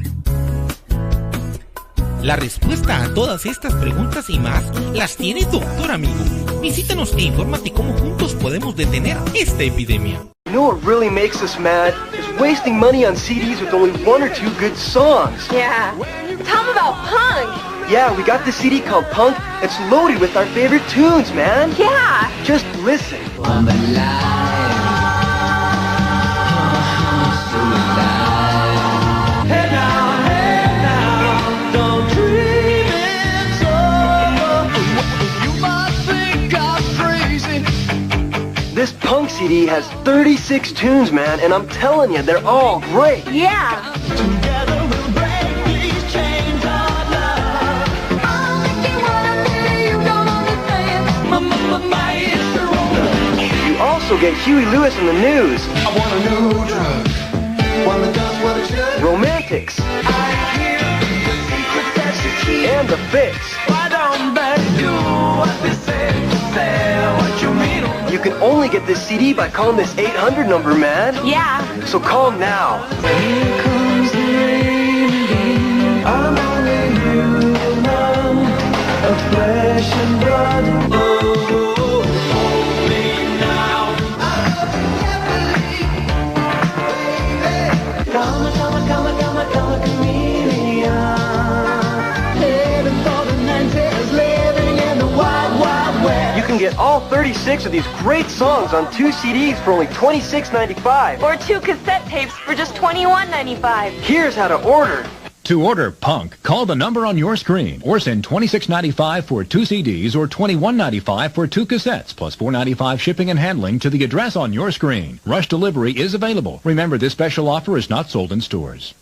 La respuesta a todas estas preguntas y más las tiene Doctor Amigo. Visítanos e infórmate cómo juntos podemos detener esta epidemia.
You know what really makes us mad? Is wasting money on CDs with only one or two good songs.
Yeah. Tell them about Punk.
Yeah, we got this CD called Punk. It's loaded with our favorite tunes, man.
Yeah.
Just listen. I'm alive. This Punk CD has 36 tunes, man, and I'm telling you, they're all great.
Yeah.
Together we'll break these chains of love.
I'll make you wanna be, you don't understand.
You also get Huey Lewis in the news.
I want a new drug, one that does what it should.
Romantics.
I hear the secret that's the key.
And the Fix.
Why don't they do what they say what you mean?
You can only get this CD by calling this 800 number, man.
Yeah.
So call now.
Here comes the rain again. I'm only human, of flesh and blood. Oh, hold me now. Come a chameleon. Heading for the 90s, living in the wild, wild west.
You can get all 36 of these great songs on 2 CDs for only $26.95.
Or 2 cassette tapes for just $21.95.
Here's how to order.
To order Punk, call the number on your screen or send $26.95 for 2 CDs or $21.95 for 2 cassettes plus $4.95 shipping and handling to the address on your screen. Rush delivery is available. Remember, this special offer is not sold in stores.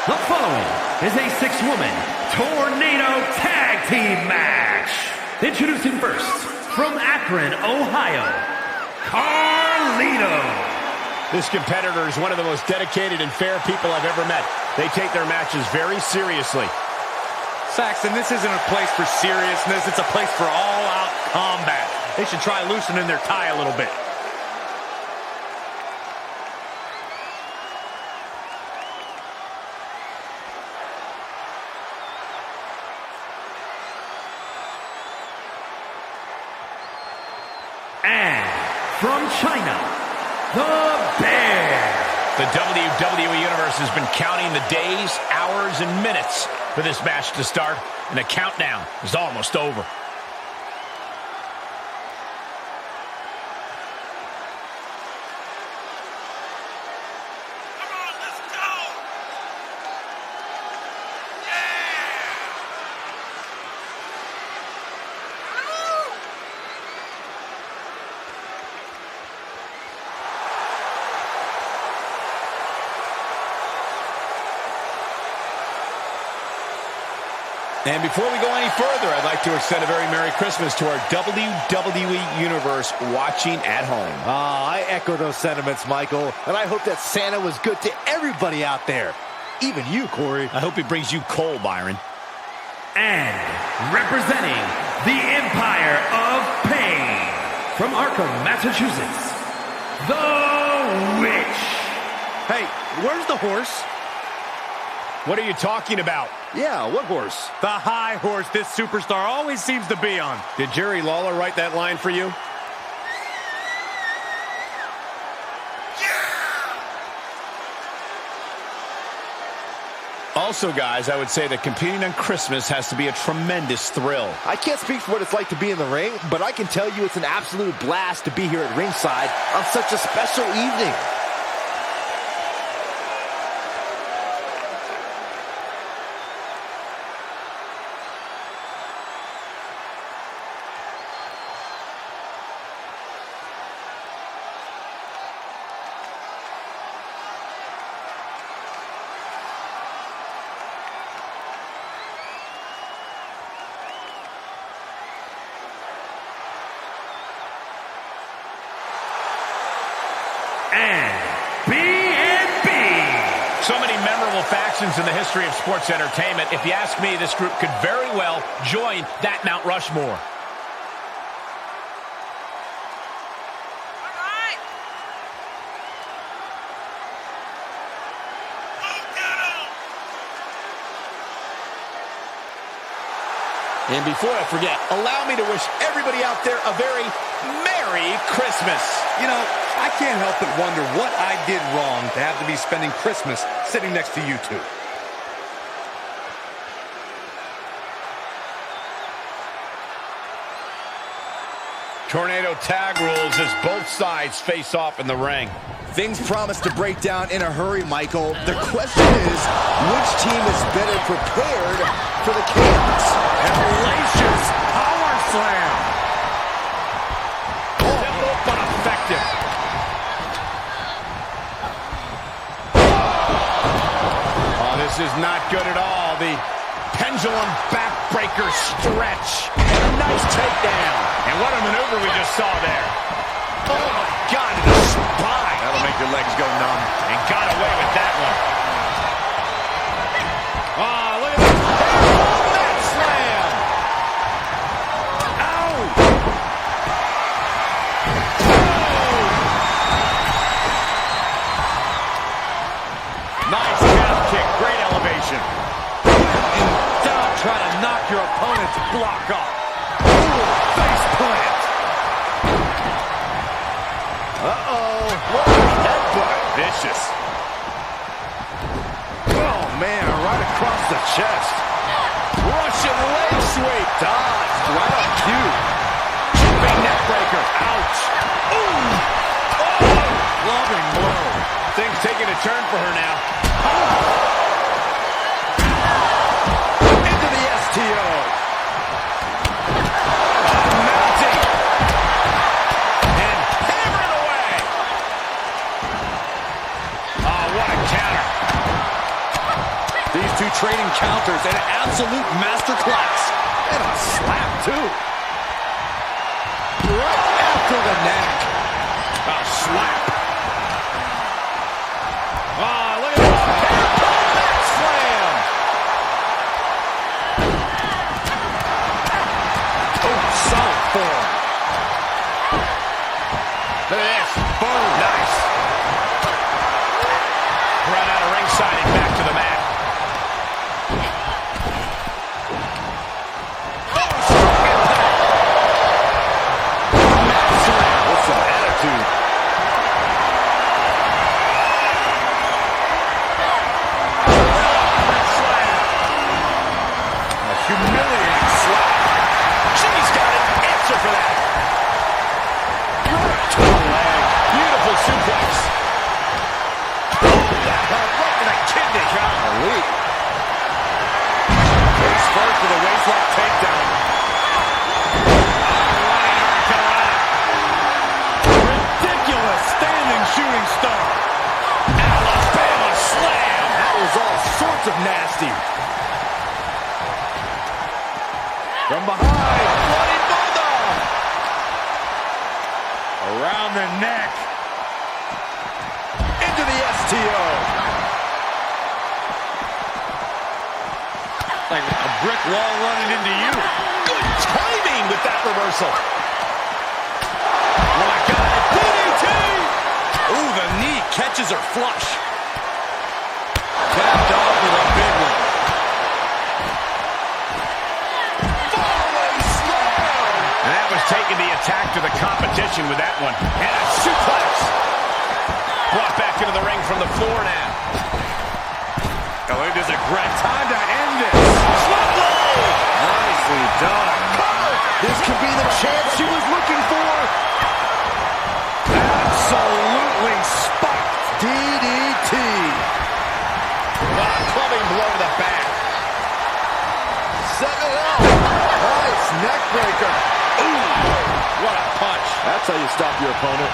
The following is a 6-woman tornado tag team match. Introducing first, from Akron, Ohio, Carlito.
This competitor is one of the most dedicated and fair people I've ever met. They take their matches very seriously.
Saxon, this isn't a place for seriousness. It's a place for all-out combat. They should try loosening their tie a little bit.
And from China, the Bear.
The WWE Universe has been counting the days, hours, and minutes for this match to start, and the countdown is almost over. And before we go any further, I'd like to extend a very Merry Christmas to our WWE Universe watching at home.
I echo those sentiments, Michael. And I hope that Santa was good to everybody out there. Even you, Corey.
I hope he brings you coal, Byron.
And representing the Empire of Pain, from Arkham, Massachusetts, the Witch.
Hey, where's the horse?
What are you talking about?
Yeah, what horse?
The high horse this superstar always seems to be on.
Did Jerry Lawler write that line for you? Also, guys, I would say that competing on Christmas has to be a tremendous thrill.
I can't speak for what it's like to be in the ring, but I can tell you it's an absolute blast to be here at ringside on such a special evening.
and B&B.
So many memorable factions in the history of sports entertainment. If you ask me, this group could very well join that Mount Rushmore.
And before I forget, allow me to wish everybody out there a very Merry Christmas. You know, I can't help but wonder what I did wrong to have to be spending Christmas sitting next to you two.
Tornado tag rules as both sides face off in the ring.
Things promise to break down in a hurry, Michael. The question is, which team is better prepared for the chaos?
Hellacious power slam.
Simple but effective. Oh, this is not good at all. The pendulum backbreaker stretch. And a nice takedown. And what a maneuver we just saw there. Oh, my God, to the spine.
That'll make your legs go numb.
And got away with that one. Oh, look at this. That slam. Ow. Oh. Nice calf kick. Great elevation.
Down, try to knock your opponent's block off. Face plant.
Uh-oh. What a headbutt. Vicious. Oh, man, right across the chest. Russian leg sweep. Dodged. Right on cue. Big neck breaker. Ouch. Ooh. Oh. Loving blow. Things taking a turn for her now. Into the STO.
Two trading counters and an absolute masterclass. And a slap, too. Right after the neck.
A slap. Oh, look at this. Back slam. Oh, solid form. Look at this. Boom. Nice. Run out of ringside and back to the mat. Of nasty. From behind, bloody bulldog. Around the neck. Into the STO.
Like a brick wall running into you.
Good timing with that reversal. Oh my God, DDT.
Ooh, the knee catches her flush. Tapped off with a big one.
And that was taking the attack to the competition with that one. And a suplex. Brought back into the ring from the floor now.
Oh, it is a great
time to end this. Nicely done.
This could be the chance she was looking for.
Absolutely spiked.
DDT.
Clubbing blow to the back.
Set it up. Nice neck breaker.
Ooh, what a punch.
That's how you stop your opponent.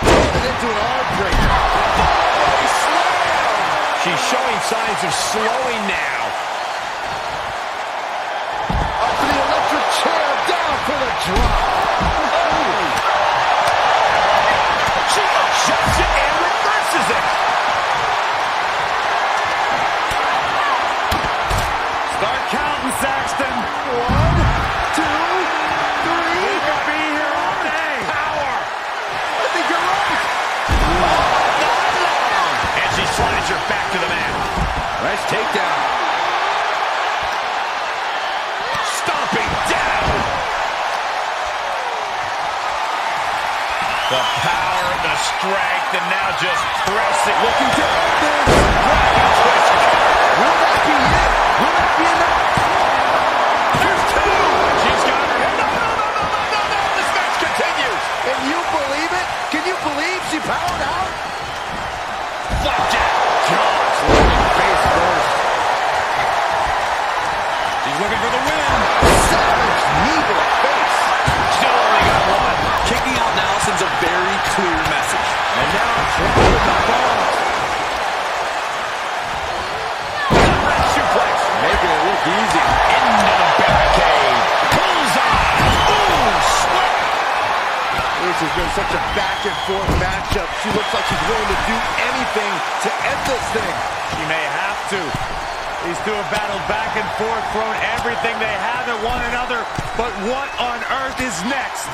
Turn it into an arm breaker. Oh, slam.
She's showing signs of slowing now.
Up to the electric chair. Down for the drop.
Oh. She just takedown. Stomping down. The power, the strength, and now just pressing. Looking to this. Dragon twist. Will that be it? Will that be enough? There's two. She's got her. No. This match continues.
And you believe it? Can you believe she powered out?
Flapjack. Gosh, looking face first. She's looking for the win.
Savage knee to the face.
Still only got one. Kicking out now sends a very clear message. And now trying to fall. Red suplex. Making it look easy. Into the barricade. Bullseye. Ooh, sweat.
This has been such a back and forth matchup. She looks like she's willing to do anything to end this thing.
She may have to. These two have battled back and forth, thrown everything they have at one another. But what on earth is next?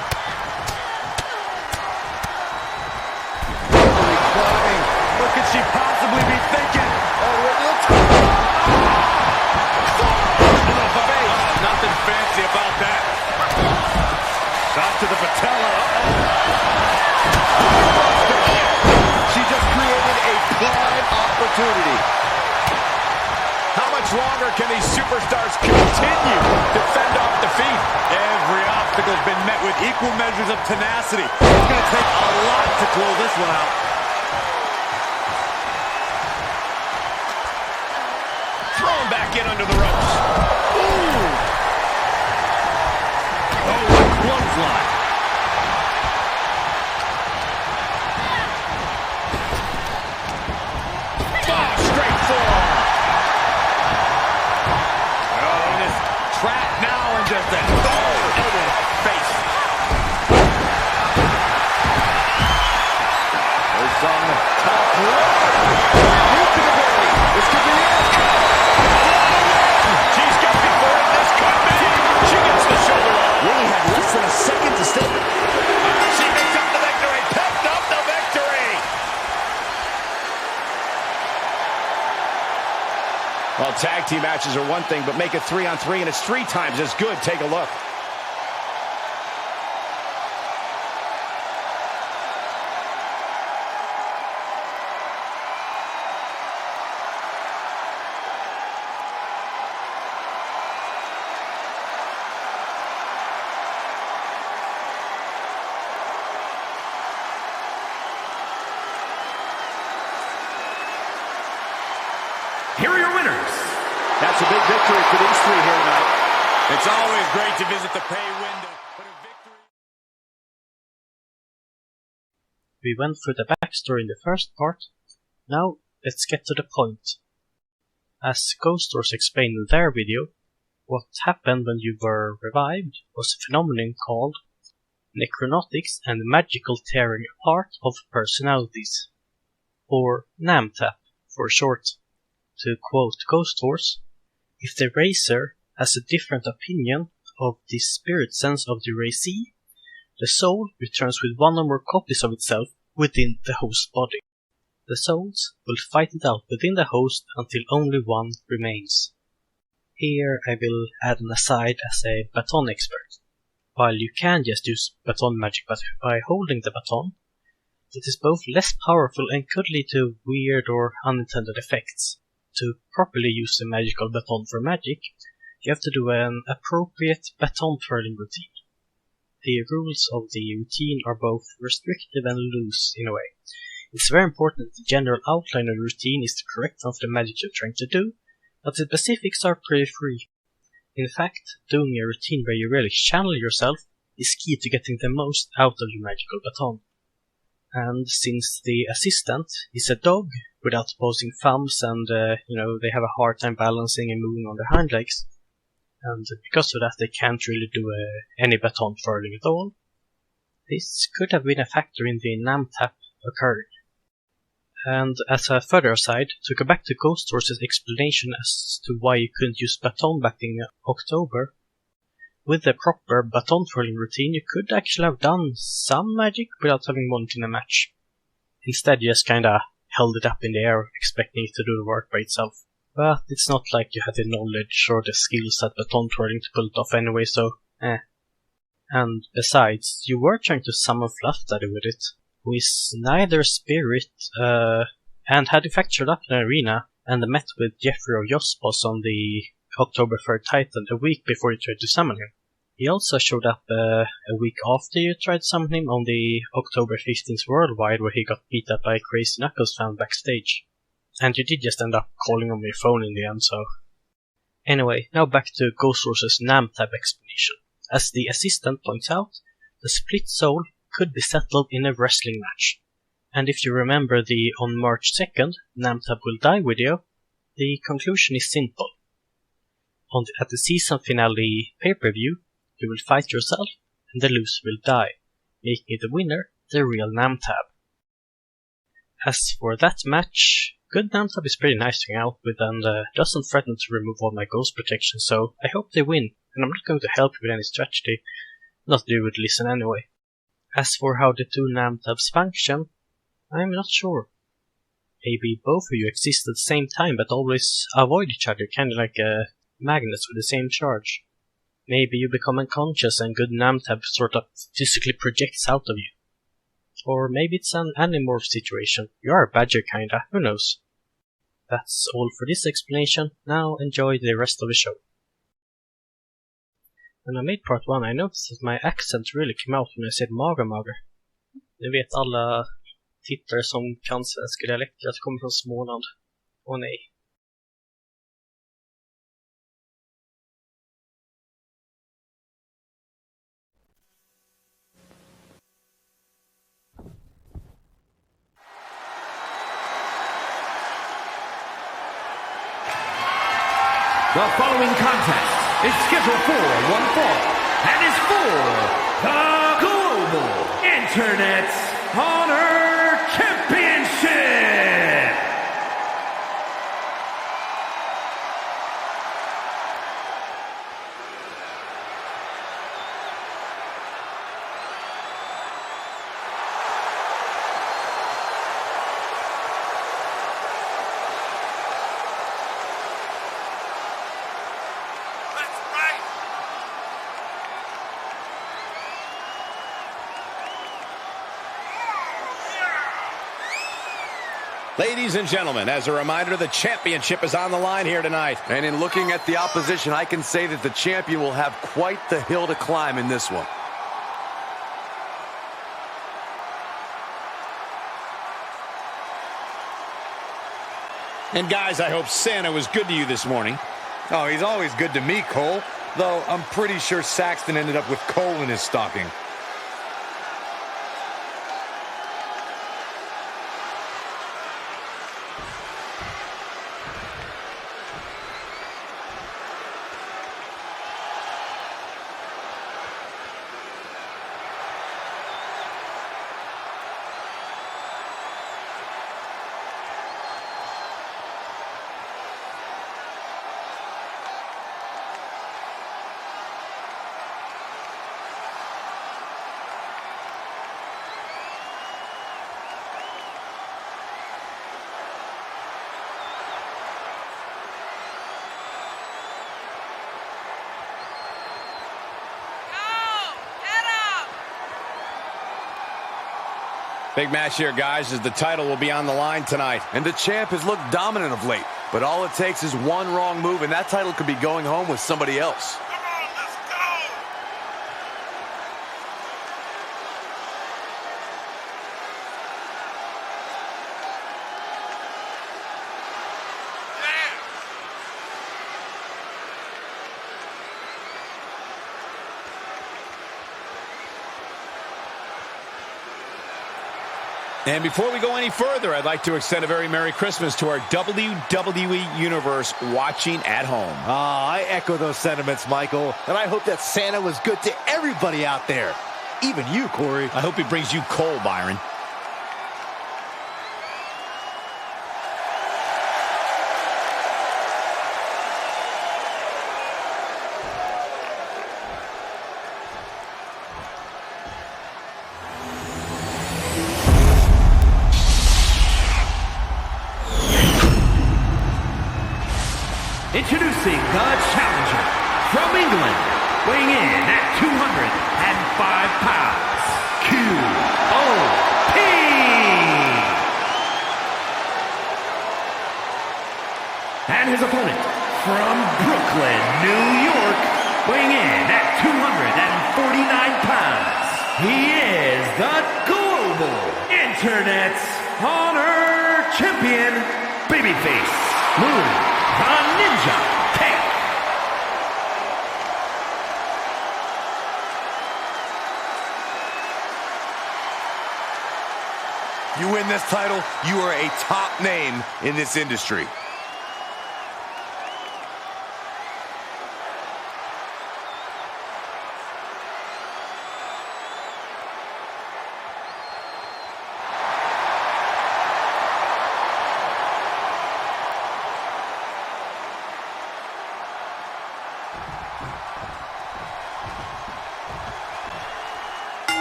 Climbing.
What could she possibly be thinking?
Oh, it looks
to the face. Nothing fancy about that. Shot to the patella.
She just created a prime opportunity.
How much longer can these superstars continue to fend off defeat?
Every obstacle has been met with equal measures of tenacity. It's going to take a lot to close this one out.
Thrown back in under the ropes. Ooh. Oh, what a clothesline. Oh, straight forearm.
Oh, this trap now and just a elbow face. There's some top rope. Root to the belly. This could be it.
She's got before it. This could be. She gets the shoulder up.
Really had less than a second to step.
She picks up the victory. Picked up the victory. Well, tag team matches are one thing, but make it 3-on-3, and it's 3 times as good. Take a look.
Here are your winners.
That's a big victory for these 3 here tonight.
It's always great to visit the pay window, but a victory...
We went through the backstory in the first part. Now, let's get to the point. As Ghost Wars explained in their video, what happened when you were revived was a phenomenon called necronotics and magical tearing apart of personalities, or NAMTAP for short. To quote Ghost Wars, if the racer has a different opinion of the spirit sense of the racee, the soul returns with one or more copies of itself within the host body. The souls will fight it out within the host until only one remains. Here I will add an aside as a baton expert. While you can just use baton magic by holding the baton, it is both less powerful and could lead to weird or unintended effects. To properly use the magical baton for magic, you have to do an appropriate baton twirling routine. The rules of the routine are both restrictive and loose in a way. It's very important that the general outline of the routine is the correct one for the magic you're trying to do, but the specifics are pretty free. In fact, doing a routine where you really channel yourself is key to getting the most out of your magical baton. And since the assistant is a dog without opposing thumbs and they have a hard time balancing and moving on their hind legs, and because of that they can't really do any baton twirling at all, this could have been a factor in the NAMTAP occurring. And as a further aside, to go back to Ghost Wars' explanation as to why you couldn't use baton back in October, with the proper baton twirling routine you could actually have done some magic without having won in a match. Instead you just kinda held it up in the air expecting it to do the work by itself. But it's not like you had the knowledge or the skills at baton twirling to pull it off anyway, so And besides, you were trying to summon Fluff Daddy with it, who is neither a spirit, and had fractured up in an arena, and met with Jeffrey or Yospos on the October 3rd Titan a week before you tried to summon him. He also showed up a week after you tried to summon him on the October 15th Worldwide, where he got beat up by a Crazy Knuckles fan backstage. And you did just end up calling on your phone in the end, so... Anyway, now back to Ghost Source's NamTab explanation. As the assistant points out, the split soul could be settled in a wrestling match. And if you remember the on March 2nd, NamTab will die video, the conclusion is simple. At the season finale pay-per-view, you will fight yourself, and the loser will die, making the winner the real NamTab. As for that match, good NamTab is pretty nice to hang out with and doesn't threaten to remove all my ghost protection, so I hope they win, and I'm not going to help you with any strategy, not that you would listen anyway. As for how the two NamTabs function, I'm not sure. Maybe both of you exist at the same time but always avoid each other, kinda like magnets with the same charge. Maybe you become unconscious and good NamTab sort of physically projects out of you. Or maybe it's an animorph situation. You are a badger kinda, who knows. That's all for this explanation. Now enjoy the rest of the show. When I made part 1 I noticed that my accent really came out when I said mager. Ni vet alla tittare som kan svenska dialekter att jag kommer från Småland. Åh nej.
The following contest is scheduled for one fall and is for the Global Internet's Honor Championship!
Ladies and gentlemen, as a reminder, the championship is on the line here tonight.
And in looking at the opposition, I can say that the champion will have quite the hill to climb in this one.
And guys, I hope Santa was good to you this morning.
Oh, he's always good to me, Cole. Though I'm pretty sure Saxton ended up with coal in his stocking.
Big match here, guys, as the title will be on the line tonight.
And the champ has looked dominant of late, but all it takes is one wrong move, and that title could be going home with somebody else.
And before we go any further, I'd like to extend a very Merry Christmas to our WWE Universe watching at home.
I echo those sentiments, Michael. And I hope that Santa was good to everybody out there. Even you, Corey.
I hope he brings you coal, Byron.
introducing the challenger from England, weighing in at 205 pounds, QOP! And his opponent from Brooklyn, New York, weighing in at 249 pounds, he is the Global Internet's Honor Champion, Babyface Moon, the Ninja Tank.
You win this title, you are a top name in this industry.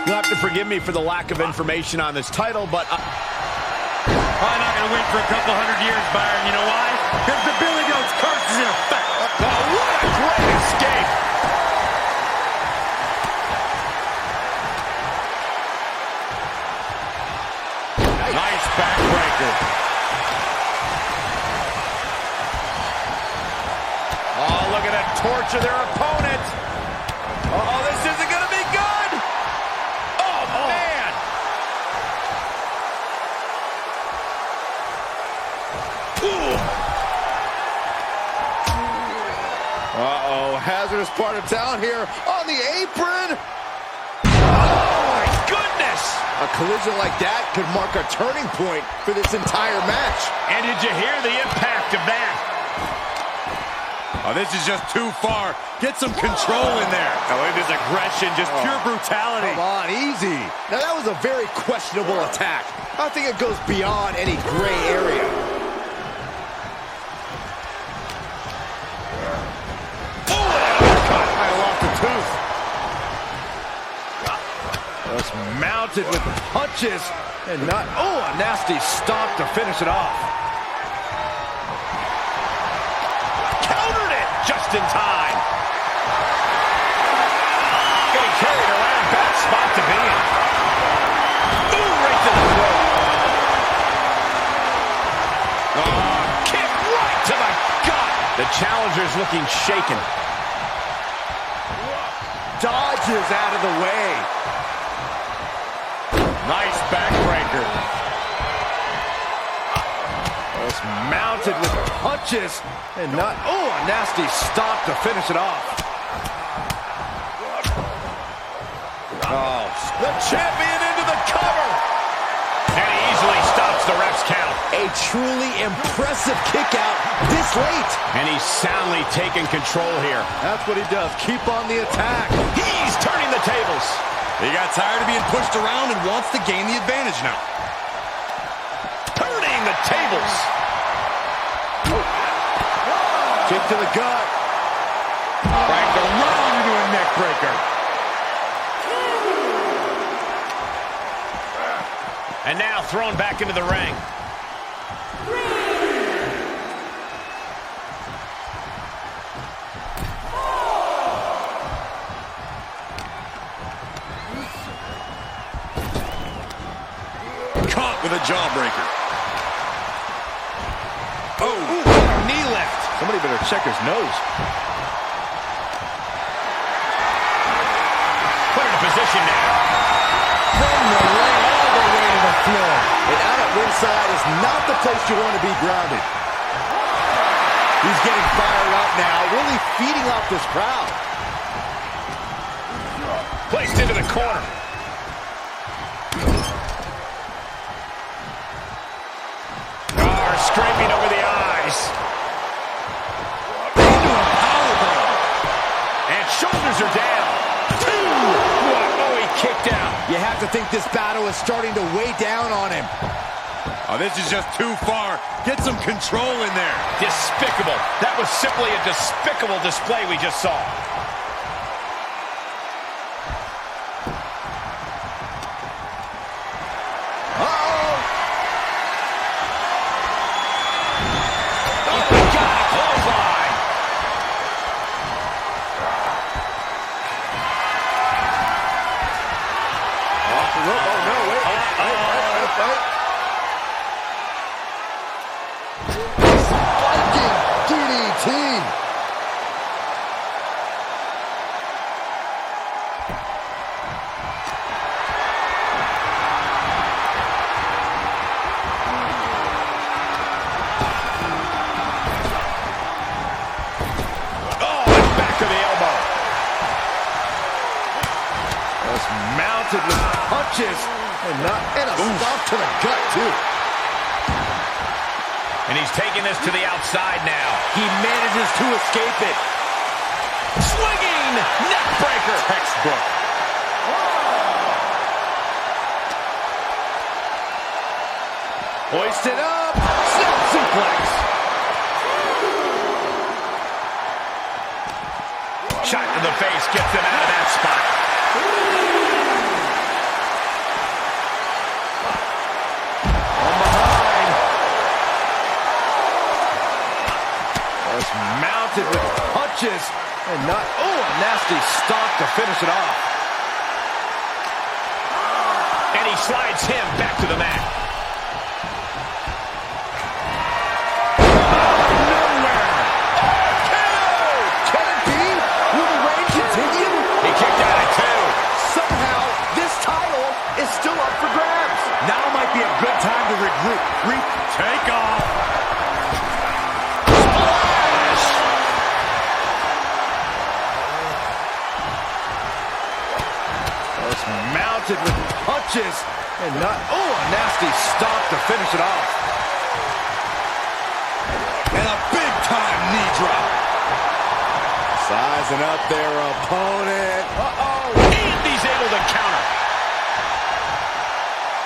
You'll have to forgive me for the lack of information on this title, but
probably not going to win for a couple hundred years, Byron. You know why? Because the Billy Goat's curse is in effect.
Oh, what a great escape!
Nice backbreaker.
Oh, look at that torture their opponent. Oh, this isn't going to be good. Oh, man.
Uh-oh, hazardous part of town here on the apron.
Oh, my goodness.
A collision like that could mark a turning point for this entire match.
And did you hear the impact of that?
Oh, this is just too far. Get some control in there.
Oh, it is aggression, just pure brutality.
Come on, easy. Now, that was a very questionable attack. I think it goes beyond any gray area.
Just mounted with punches and not, oh, a nasty stomp to finish it off. Countered it just in time. Getting carried around, bad spot to be in. Ooh, right to the throat. Oh, kick right to the gut. The challenger's looking shaken.
Dodges out of the way.
Nice backbreaker. Just mounted with punches and not, oh, a nasty stomp to finish it off. Oh, the champion into the cover. And he easily stops the ref's count.
A truly impressive kick out this late.
And he's soundly taking control here.
That's what he does. Keep on the attack.
He's turning the tables.
He got tired of being pushed around and wants to gain the advantage now.
Turning the tables.
Kick to the gut.
Cracked around into a neck breaker. And now thrown back into the ring.
Caught with a jawbreaker.
Oh, knee lift. Somebody better check his nose. Put in a position now.
From the ring all the way to the floor. And out at ringside is not the place you want to be grounded. He's getting fired up now, really feeding off this crowd.
Placed into the corner. Scraping over the eyes. Into a powerbomb. And shoulders are down. Two. Oh, he kicked out.
You have to think this battle is starting to weigh down on him.
Oh, this is just too far. Get some control in there.
Despicable. That was simply a despicable display we just saw.
Spiking DDT. Mounted with punches and a stop to the gut too.
And he's taking this to the outside now.
He manages to escape it.
Swinging neck breaker.
Textbook. Hoisted up. Snap suplex.
Shot to the face gets him out of that spot.
Mounted with punches and a nasty stop to finish it off.
And he slides him back to the mat.
Nowhere. KO! Can it be? Will the reign continue?
He kicked out at 2.
Somehow, this title is still up for grabs.
Now might be a good time to regroup. Take off.
Mounted with punches and a nasty stop to finish it off.
And a big time knee drop.
Sizing up their opponent.
And he's able to counter.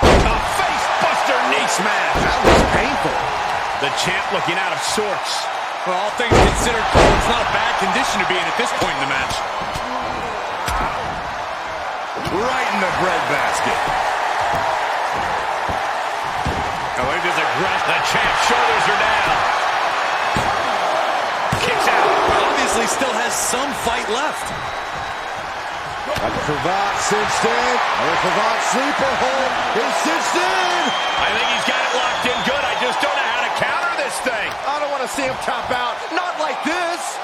A face buster knee smash.
That was painful.
The champ looking out of sorts.
Well, all things considered, it's not a bad condition to be in at this point in the match.
Right in the breadbasket.
Oh, look at this aggression. The champ's shoulders are down. Kicks out.
Obviously still has some fight left.
Awt cinched in. Awt sleeper hold. He's cinched in.
I think he's got it locked in good. I just don't know how to counter this thing.
I don't want to see him tap out. Not like this.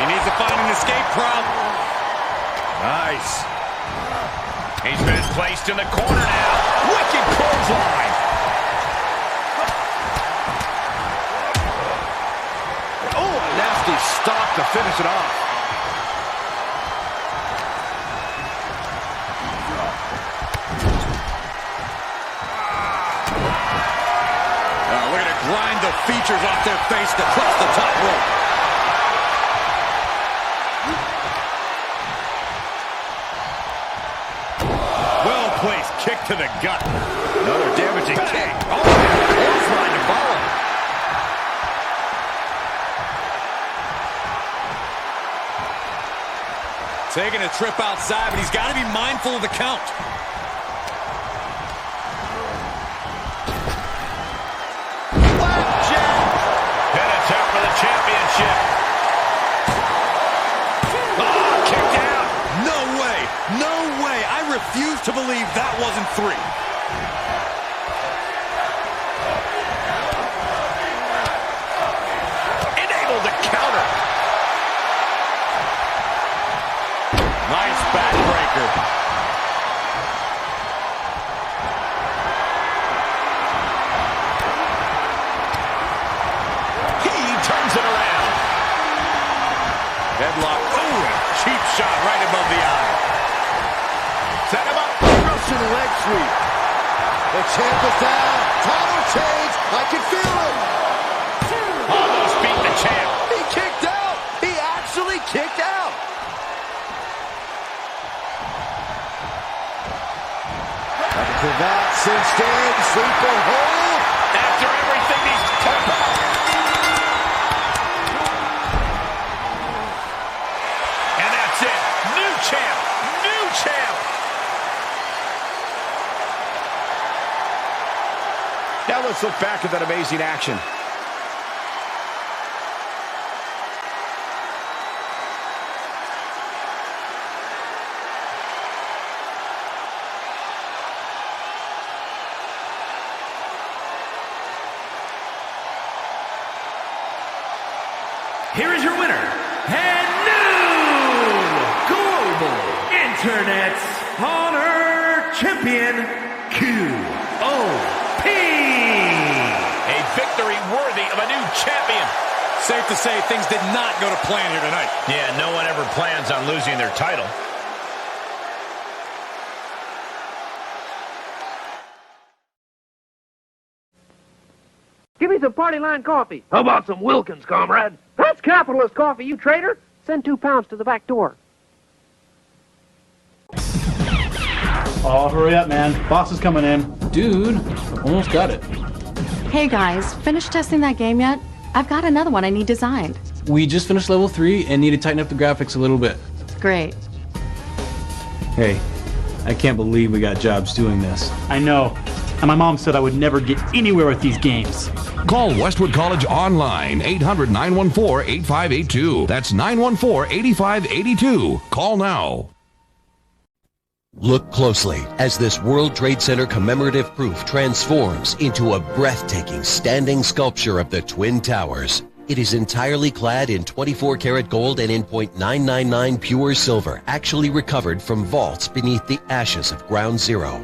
He needs to find an escape prop.
Nice.
He's been placed in the corner now. Wicked clothesline.
A nasty stop to finish it off.
We're going to grind the features off their face to cross the top rope.
Well-placed kick to the gut.
Another damaging kick. Clothesline to follow.
Taking a trip outside, but he's got to be mindful of the count.
Flapjack.
Head attempt for the championship. Kicked out.
No way. No way. I refuse to believe that wasn't 3.
Enabled to counter.
Nice backbreaker.
He turns it around.
Headlock. Cheap shot right above the eye.
Set him up.
Russian leg sweep. The champ is down. Title change. I can feel it.
Almost beat the champ.
He kicked out. He actually kicked out. Awt cinched in. Sleeper hold.
After everything he's turned up. And that's it. New champ. New champ.
Now let's look back at that amazing action.
here is your winner, and new Global Internet's Honor Champion, QOP.
A victory worthy of a new champion. Safe to say things did not go to plan here tonight.
Yeah, no one ever plans on losing their title.
Give me some Party Line coffee. How about some Wilkins, comrade? That's capitalist coffee, you traitor. Send 2 pounds to the back door.
Oh, hurry up, man. Boss is coming in. Dude, almost got it.
Hey guys, finished testing that game yet? I've got another one I need designed.
We just finished level 3 and need to tighten up the graphics a little bit.
Great.
Hey, I can't believe we got jobs doing this. I know. And my mom said I would never get anywhere with these games.
Call Westwood College online, 800-914-8582. That's 914-8582. Call now.
Look closely as this World Trade Center commemorative proof transforms into a breathtaking standing sculpture of the Twin Towers. It is entirely clad in 24-karat gold and in .999 pure silver, actually recovered from vaults beneath the ashes of Ground Zero.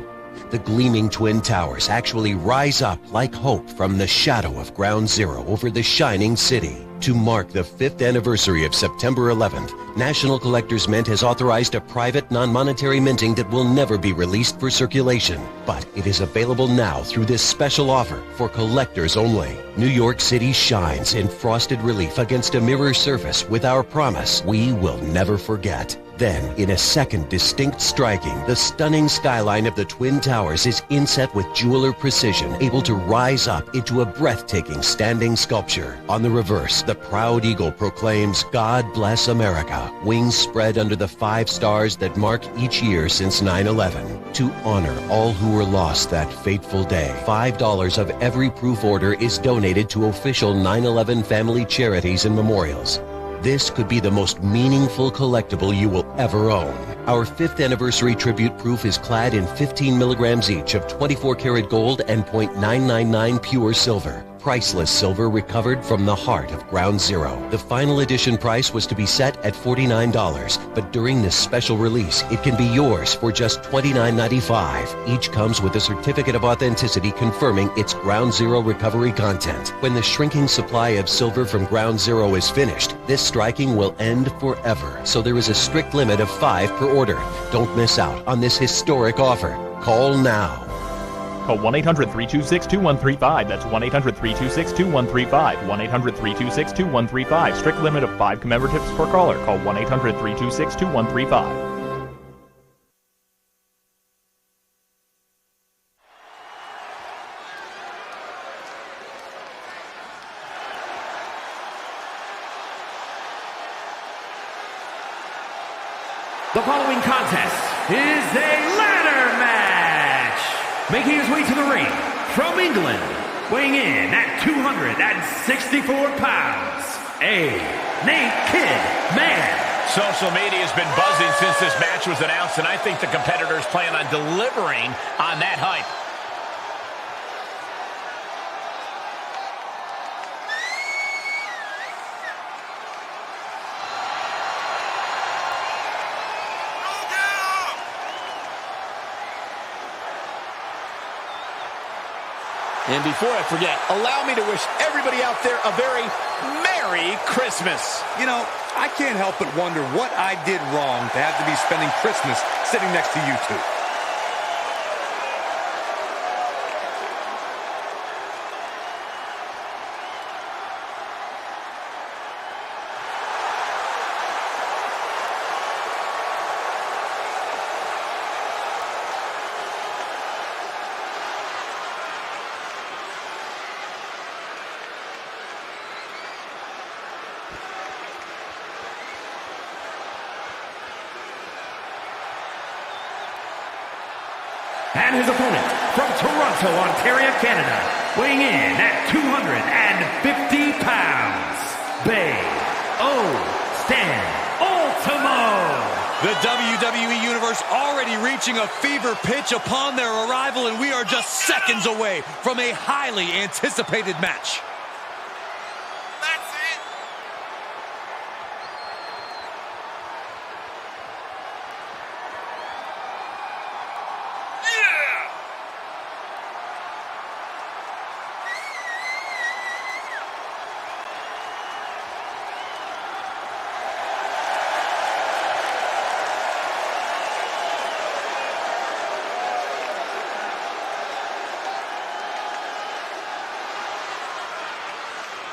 The gleaming Twin Towers actually rise up like hope from the shadow of Ground Zero over the shining city. To mark the 5th anniversary of September 11th, National Collectors Mint has authorized a private, non-monetary minting that will never be released for circulation. But it is available now through this special offer for collectors only. New York City shines in frosted relief against a mirror surface with our promise we will never forget. Then, in a second distinct striking, the stunning skyline of the Twin Towers is inset with jeweler precision, able to rise up into a breathtaking standing sculpture. On the reverse, the proud eagle proclaims, "God bless America," wings spread under the 5 stars that mark each year since 9/11. To honor all who were lost that fateful day, $5 of every proof order is donated to official 9/11 family charities and memorials. This could be the most meaningful collectible you will ever own. Our 5th anniversary tribute proof is clad in 15 milligrams each of 24-karat gold and .999 pure silver. Priceless silver recovered from the heart of Ground Zero. The final edition price was to be set at $49, but during this special release, it can be yours for just $29.95. Each comes with a certificate of authenticity confirming its Ground Zero recovery content. When the shrinking supply of silver from Ground Zero is finished, this striking will end forever. So there is a strict limit of 5 per order. Don't miss out on this historic offer. Call now.
Call 1-800-326-2135. That's 1-800-326-2135. 1-800-326-2135. Strict limit of 5 commemoratives per caller. Call 1-800-326-2135.
The following contest is a ladder match. Making his way to the ring from England, weighing in at 264 pounds, a naked man.
Social media has been buzzing since this match was announced, and I think the competitors plan on delivering on that hype.
And before I forget, allow me to wish everybody out there a very Merry Christmas. You know, I can't help but wonder what I did wrong to have to be spending Christmas sitting next to you two.
And his opponent from Toronto, Ontario, Canada, weighing in at 250 pounds, Ultimo.
The WWE Universe already reaching a fever pitch upon their arrival, and we are just seconds away from a highly anticipated match.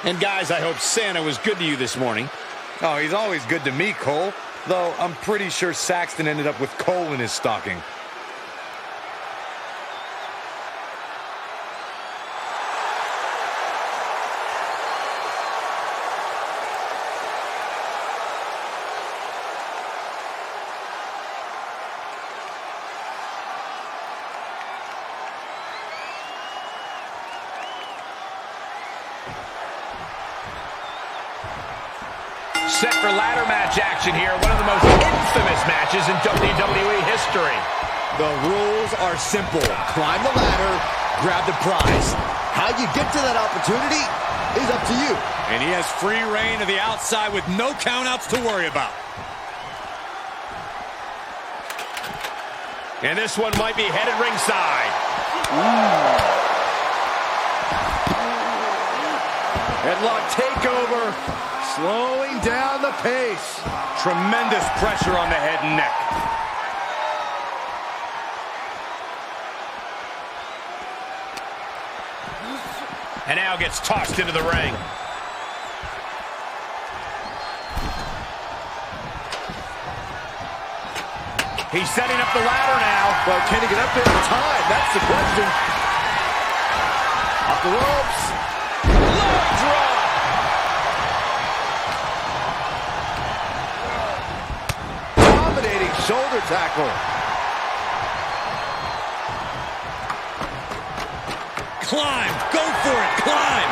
And guys, I hope Santa was good to you this morning.
Oh, he's always good to me, Cole. Though I'm pretty sure Saxton ended up with coal in his stocking.
Set for ladder match action here. One of the most infamous matches in WWE history.
The rules are simple. Climb the ladder, grab the prize. How you get to that opportunity is up to you.
And he has free reign to the outside with no countouts to worry about. And this one might be headed ringside.
Headlock takeover. Slowing down the pace. Tremendous pressure on the head and neck.
And now gets tossed into the ring. He's setting up the ladder now.
Well, can he get up there in time? That's the question. Up the ropes.
Low drop.
Dominating shoulder tackle.
Climb. Go for it. Climb.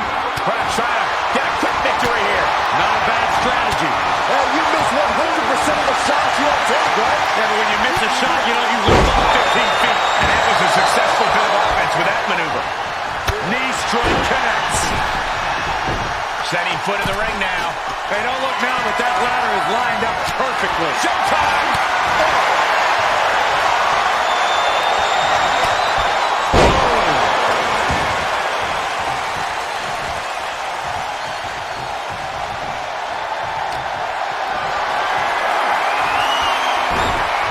Trying to get a quick victory here. Not a bad strategy.
Hey, you miss 100% of the shots you don't take, right?
Yeah, but when you miss a shot, you don't usually fall 15 feet. And that was a successful bit of offense with that maneuver. Knee strike connects. Setting foot in the ring now.
Hey, don't look now, but that ladder is lined up perfectly.
Showtime!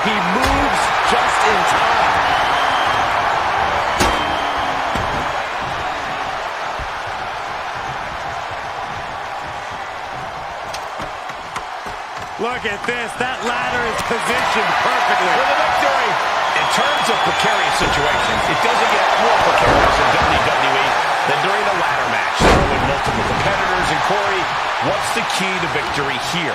He moves just in time.
Look at this. That ladder is positioned perfectly.
For the victory. In terms of precarious situations, it doesn't get more precarious in WWE than during a ladder match. With multiple competitors. And Corey, what's the key to victory here?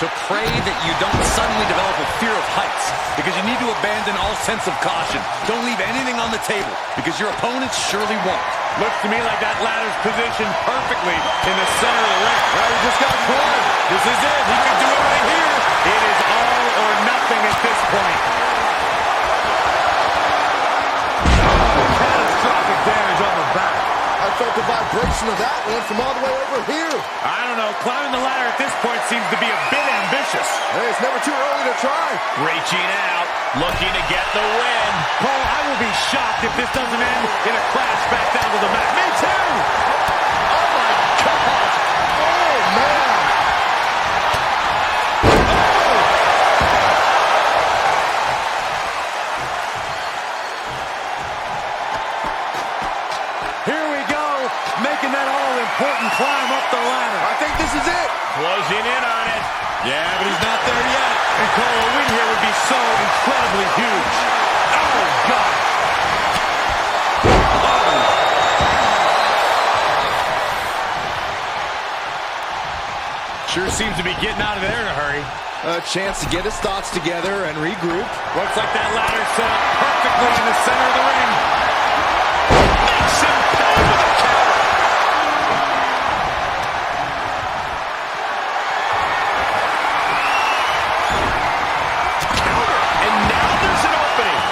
To pray that you don't suddenly develop a fear of heights, because you need to abandon all sense of caution. Don't leave anything on the table, because your opponents surely won't. Looks to me like that ladder's positioned perfectly in the center of the ring.
Well, he just got caught.
This is it. He can do it right here. It is all or nothing at this point. Catastrophic damage on the back.
I felt the vibration of that one from all the way over here.
I don't know. Climbing the ladder at this point seems to be a bit ambitious.
Hey, it's never too early to try.
Reaching out, looking to get the win.
Cole, I will be shocked if this doesn't end in a crash back down to the mat. Me too!
Oh, my God. Oh, man.
Here we go, making that all-important climb up the ladder.
I think this is it.
Closing in on it.
Yeah, but he's not there yet. And Cole, a win here would be so incredibly huge. Oh, God. Sure seems to be getting out of there in a hurry.
A chance to get his thoughts together and regroup.
Looks like that ladder set up perfectly in the center of the ring.
Makes him pay with a counter. Counter. And now there's an opening.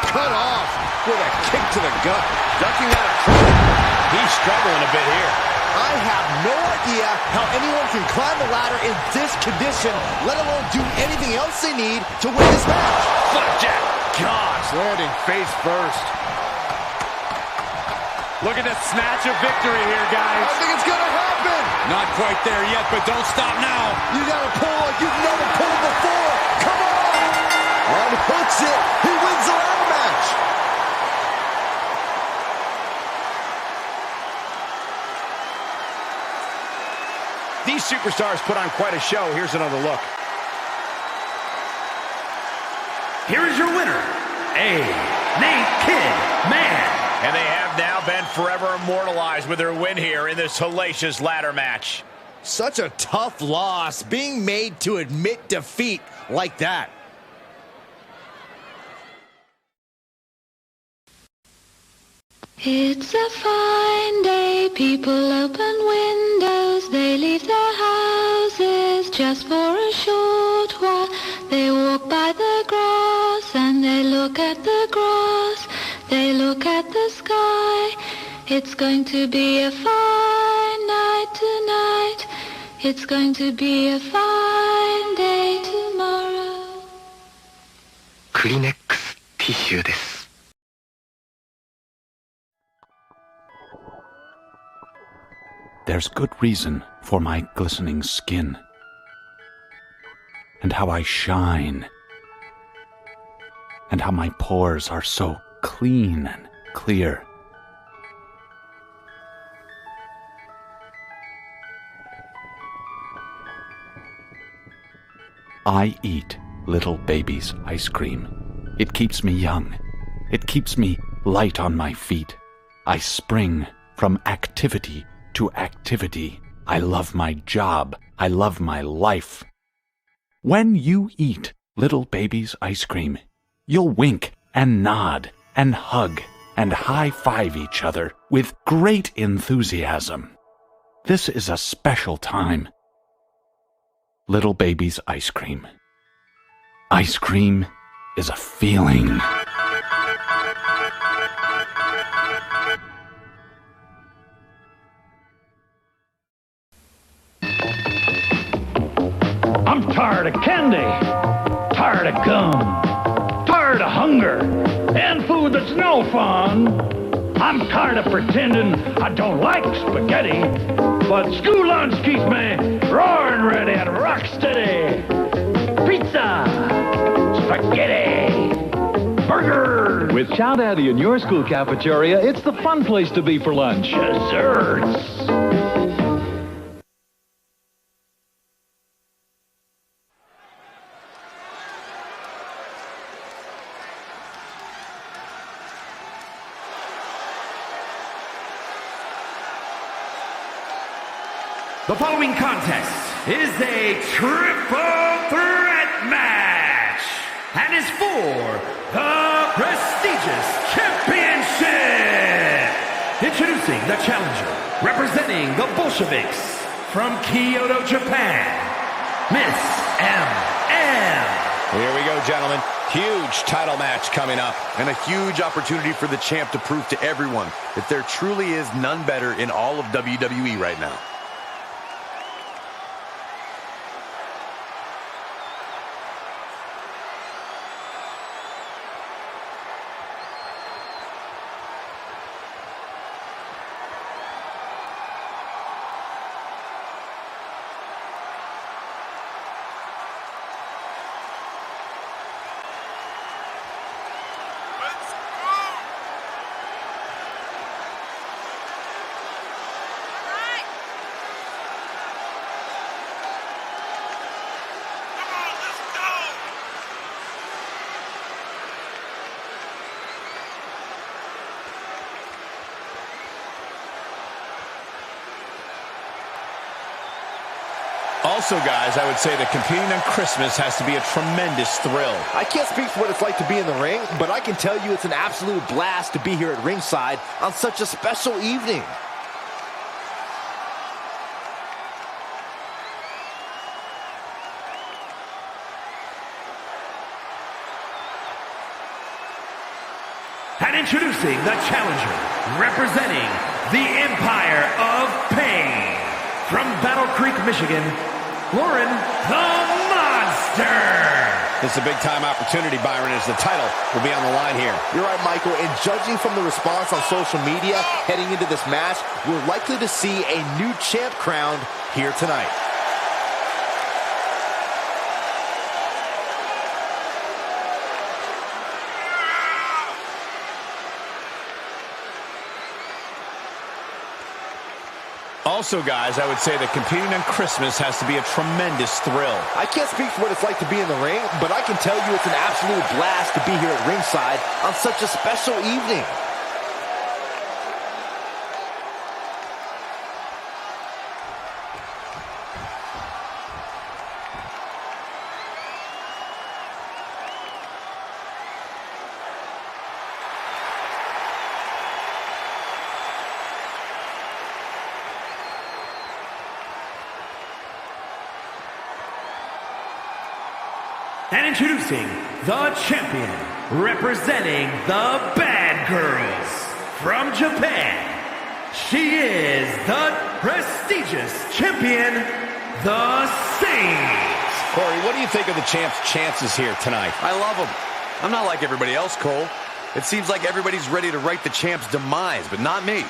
Cut off with a kick to the gut. Ducking out of trouble.
He's struggling a bit here.
I have no idea how anyone can climb the ladder in this condition, let alone do anything else they need to win this match.
Flapjack.
Gosh, landing face first. Look at the snatch of victory here, guys.
I think it's gonna happen.
Not quite there yet, but don't stop now.
You gotta pull like you've never pulled before. Come on. Unhooks it. He wins the ladder match.
superstars put on quite a show. Here's another look.
Here is your winner, Naked Man.
And they have now been forever immortalized with their win here in this hellacious ladder match.
Such a tough loss, being made to admit defeat like that.
It's a fine day, people open windows, they leave their houses just for a short while. They walk by the grass and they look at the grass, they look at the sky. It's going to be a fine night tonight, it's going to be a fine day tomorrow.
クリネックスティッシュです。
There's good reason for my glistening skin, and how I shine, and how my pores are so clean and clear. I eat little baby's ice cream. It keeps me young. It keeps me light on my feet. I spring from activity to activity. I love my job. I love my life. When you eat little baby's ice cream, you'll wink and nod and hug and high-five each other with great enthusiasm. This is a special time. Little baby's ice cream. Ice cream is a feeling.
I'm tired of candy, tired of gum, tired of hunger, and food that's no fun. I'm tired of pretending I don't like spaghetti, but school lunch keeps me roaring ready and rock steady. Pizza, spaghetti, burgers.
With Chow Daddy in your school cafeteria, it's the fun place to be for lunch.
Desserts.
The following contest is a triple threat match and is for the prestigious championship. Introducing the challenger, representing the Bolsheviks from Kyoto, Japan, Ms.MM.
Here we go, gentlemen. Huge title match coming up. And a huge opportunity for the champ to prove to everyone that there truly is none better in all of WWE right now. Also, guys, I would say that competing on Christmas has to be a tremendous thrill.
I can't speak for what it's like to be in the ring, but I can tell you it's an absolute blast to be here at ringside on such a special evening.
And introducing the challenger, representing the Empire of Pain, from Battle Creek, Michigan, Lauren the Monster.
This is a big-time opportunity, Byron, as the title will be on the line here.
You're right, Michael, and judging from the response on social media heading into this match, we're likely to see a new champ crowned here tonight.
also, guys, I would say that competing on Christmas has to be a tremendous thrill.
I can't speak for what it's like to be in the ring, but I can tell you it's an absolute blast to be here at ringside on such a special evening.
And introducing the champion, representing the Bad Girls from Japan. She is the prestigious champion, the Saint.
Corey, what do you think of the champ's chances here tonight?
I love him. I'm not like everybody else, Cole. It seems like everybody's ready to write the champ's demise, but not me.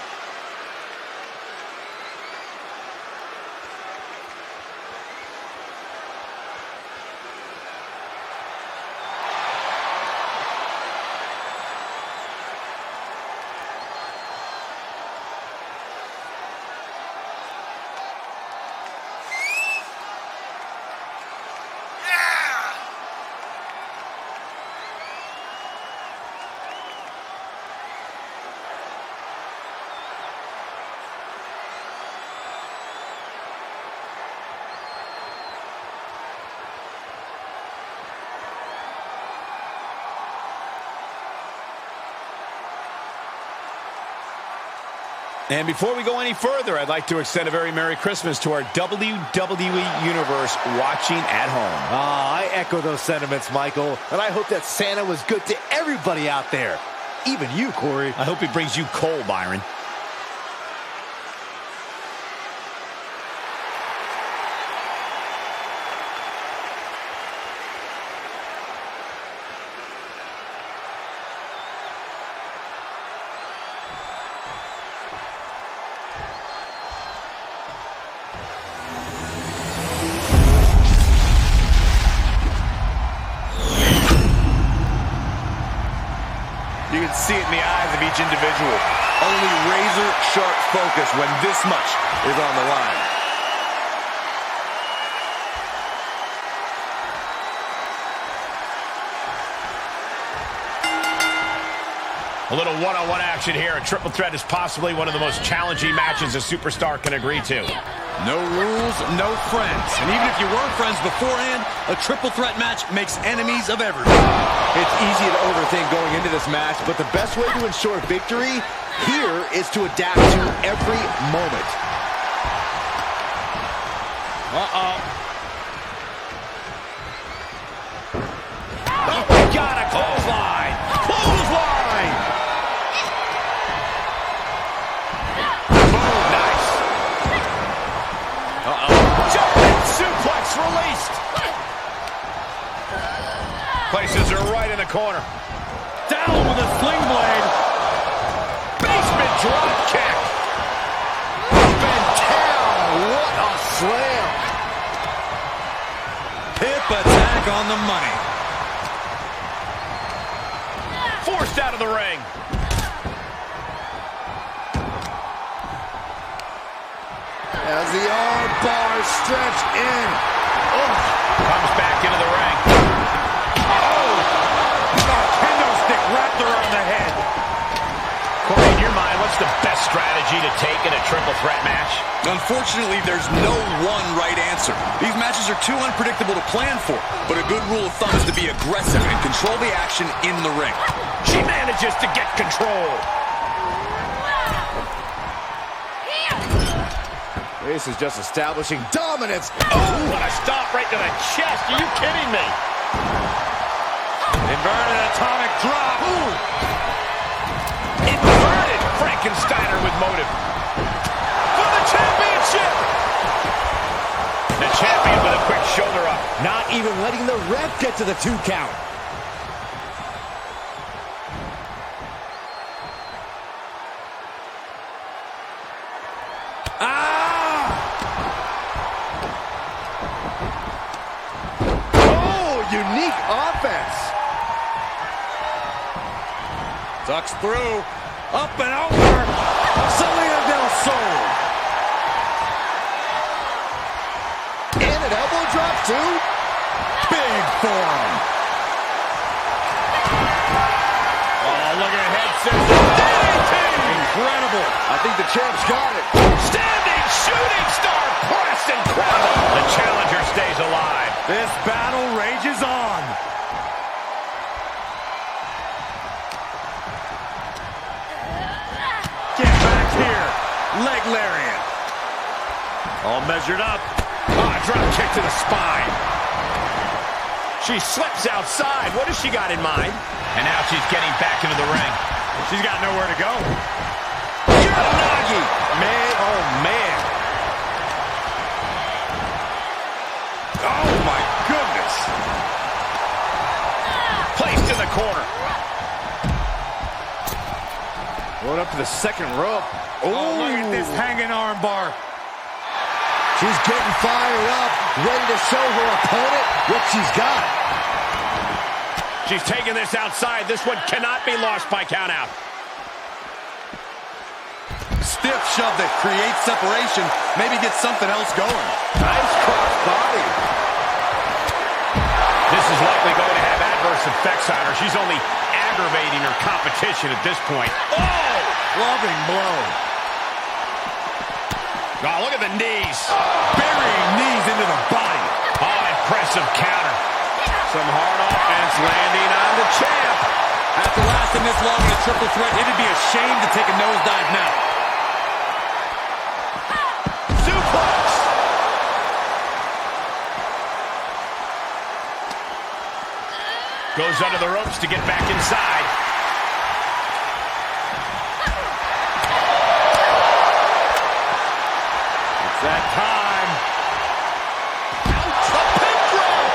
And before we go any further, I'd like to extend a very Merry Christmas to our WWE Universe watching at home.
I echo those sentiments, Michael. And I hope that Santa was good to everybody out there. Even you, Corey.
I hope he brings you coal, Byron.
You can see it in the eyes of each individual. Only razor-sharp focus when this much is on the line.
A little one-on-one action here. A triple threat is possibly one of the most challenging matches a superstar can agree to.
No rules, no friends. And even if you weren't friends beforehand, a triple threat match makes enemies of everyone.
It's easy to overthink going into this match, but the best way to ensure victory here is to adapt to every moment.
Oh my God, a clothesline! Clothesline! Boom, nice. Jumping suplex released. Places her right in the corner. Down with a sling blade. Basement drop kick. Up and down. What a slam.
Hip attack on the money.
Forced out of the ring.
As the arm bars stretch in.
Comes back into the ring.
Kendo stick wrapped around the head.
Corey, in your mind, what's the best strategy to take in a triple threat match?
Unfortunately, there's no one right answer. These matches are too unpredictable to plan for. But a good rule of thumb is to be aggressive and control the action in the ring.
She manages to get control.
This is just establishing dominance.
Oh, what a stop right to the chest. Are you kidding me?
Inverted atomic drop.
Ooh. Inverted Frankensteiner with motive. For the championship. The champion with a quick shoulder up.
Not even letting the ref get to the 2 count. Unique offense.
Ducks through. Up and over.
Selena Del Sol. too? Big forearm.
Oh, look at head scissors. Incredible. I think the champ's got it.
Standing shooting star press, incredible.
The challenger stays alive.
This battle rages on. Get back here. Leg lariat. All measured up.
Drop kick to the spine. She slips outside. What has she got in mind? And now she's getting back into the ring.
She's got nowhere to go.
Uranagi. Man, oh man.
Oh my goodness.
Placed in the corner.
Going up to the second rope. Oh, look at this hanging arm bar.
She's getting fired up, ready to show her opponent what she's got.
She's taking this outside. This one cannot be lost by countout.
Stiff shove that creates separation. Maybe get something else going.
Nice cross body. This is likely going to have adverse effects on her. She's only aggravating her competition at this point. Oh!
Loving blow.
Oh, look at the knees.
Burying knees into the body.
Oh, impressive counter. Some hard offense landing on the champ.
After lasting this long in a triple threat, it'd be a shame to take a nosedive now.
Suplex. Goes under the ropes to get back inside.
It's that time.
Ouch, a pin drop.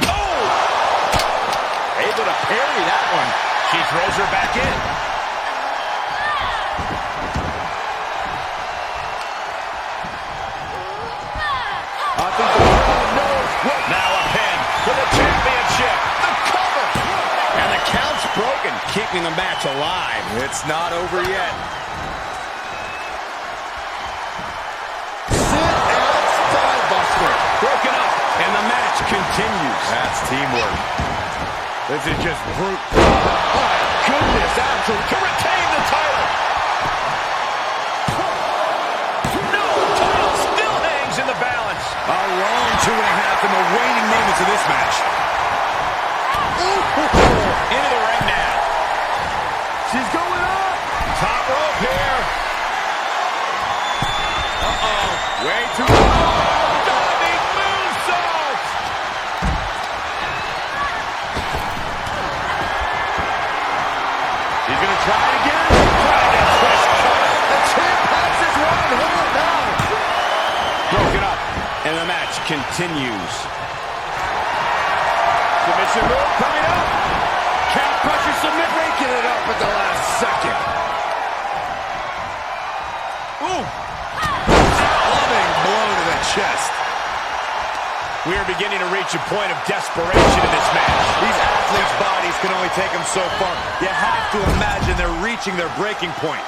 Oh! Able to parry that one. She throws her back in.
I think the crowd knows what.
Now a pin for the championship. The cover. And the count's broken, keeping the match alive.
It's not over yet.
Broken up, and the match continues.
That's teamwork. This is just brute. Oh, my goodness, absolutely.
To retain the title. No, title still hangs in the balance.
A long 2.5 in the waning moments of this match.
Into the ring now.
She's going up.
Top rope here.
Uh-oh. Way too long.
He's going to try it again.
The champ has his run. Hold it down.
Broken up, and the match continues.
Submission move coming up. Calf pressure submit. Breaking it up at the last second. Ooh. Loving blow to the chest.
We are beginning to reach a point of desperation in this match.
These athletes' bodies can only take them so far. You have to imagine they're reaching their breaking point.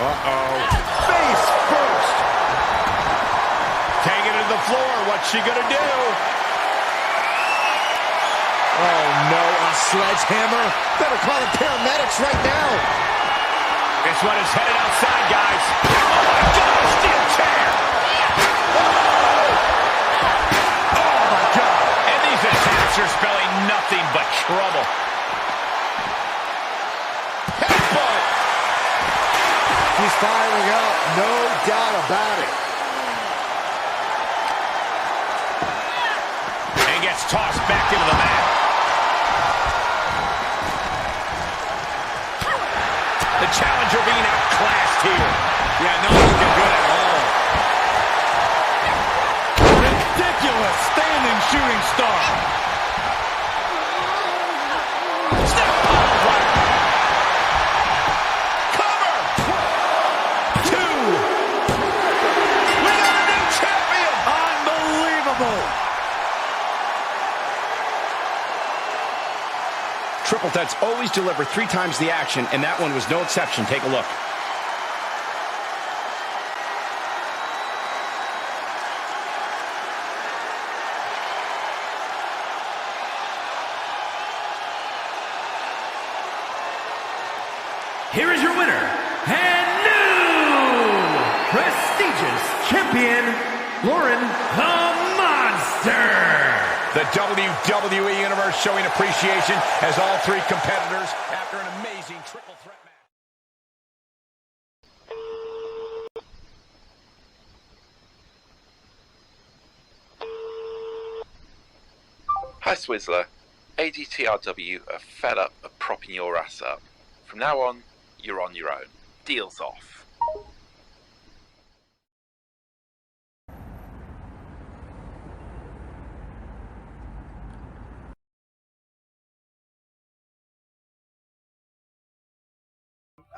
Uh-oh. Face first.
Taking it to the floor. What's she going to do?
Oh, no. A sledgehammer. Better call the paramedics right now.
This one is headed outside, guys. Oh, my God. Steel chair.
Oh, my God.
And these attacks are spelling nothing but trouble.
Headbutt.
He's firing up, no doubt about it.
And gets tossed back into the mat. The challenger being outclassed here.
Yeah, not looking good at all. Ridiculous standing shooting star.
Step pile driver. Cover. 2. We got a new champion.
Unbelievable.
Triple Threats always deliver 3 times the action, and that one was no exception. Take a look.
here is your winner and new prestigious champion, Lauren the Monster.
The WWE Universe showing appreciation as all three competitors, after an amazing triple threat match.
Hi Swizzler, ADTRW are fed up of propping your ass up. From now on, you're on your own. Deals off.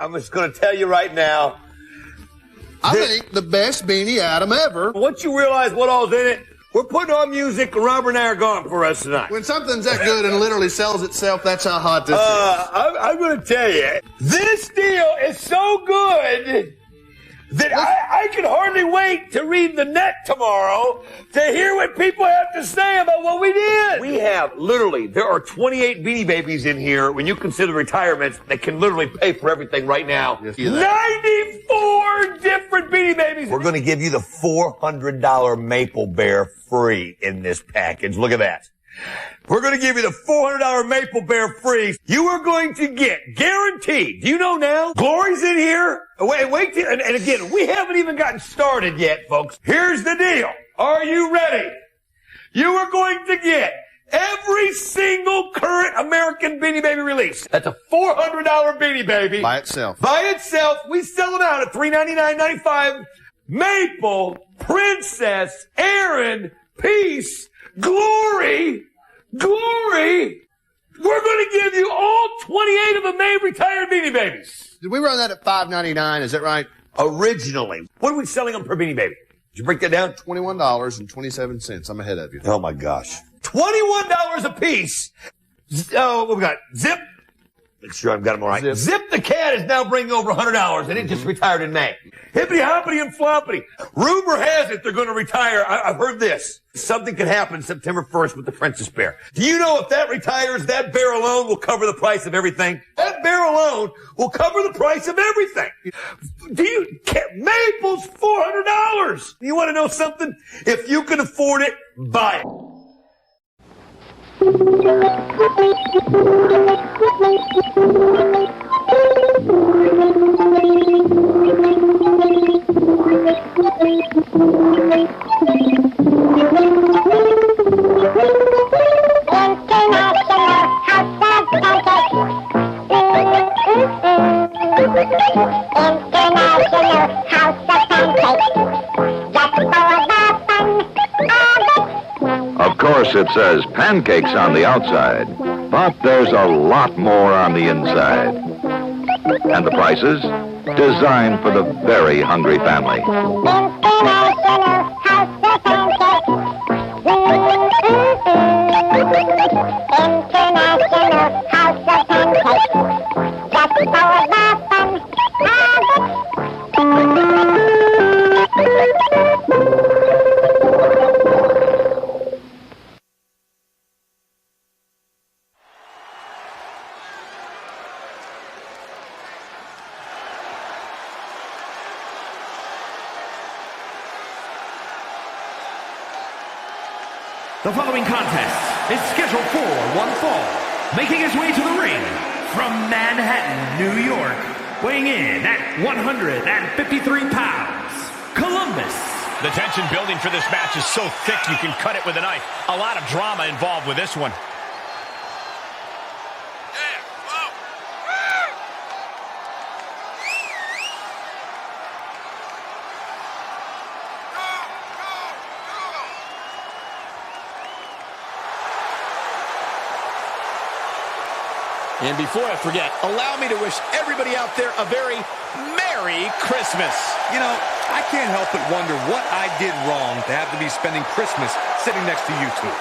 I'm just going to tell you right now. I think the best beanie Adam ever. Once you realize what all's in it, we're putting on music and Robert and I are gone for us tonight. When something's that good and literally sells itself, that's how hot this is. I'm going to tell you, this deal is so good that I can hardly wait to read the net tomorrow to hear what people have to say about what we did. We have literally, there are 28 Beanie Babies in here when you consider retirements that can literally pay for everything right now. 94 different Beanie Babies. We're going to give you the $400 Maple Bear free in this package. Look at that. We're going to give you the $400 Maple Bear free. You are going to get, guaranteed, do you know now? Glory's in here. Wait till, and again, we haven't even gotten started yet, folks. Here's the deal. Are you ready? You are going to get every single current American Beanie Baby release. That's a $400 Beanie Baby. By itself. By itself. We sell them out at $399.95. Maple, Princess, Aaron, Peace, Glory. We're going to give you all 28 of the May retired Beanie Babies. Did we run that at $5.99? Is that right? Originally. What are we selling them per Beanie Baby? Did you break that down? $21.27. I'm ahead of you. Oh my gosh. $21 a piece. Oh, what we got? Zip. Make sure I've got them all right. Zip the Cat is now bringing over $100, and it just retired in May. Hippity hoppity and floppity. Rumor has it they're going to retire. I've heard this. Something could happen September 1st with the Princess Bear. Do you know if that retires, that bear alone will cover the price of everything? That bear alone will cover the price of everything. Maple's $400. You want to know something? If you can afford it, buy it.
Of course, it says pancakes on the outside, but there's a lot more on the inside. And the prices? Designed for the very hungry family.
The following contest is scheduled for one fall. Making his way to the ring from Manhattan, New York, weighing in at 153 pounds, Columbus.
The tension building for this match is so thick you can cut it with a knife. A lot of drama involved with this one.
And before I forget, allow me to wish everybody out there a very Merry Christmas.
You know, I can't help but wonder what I did wrong to have to be spending Christmas sitting next to you two.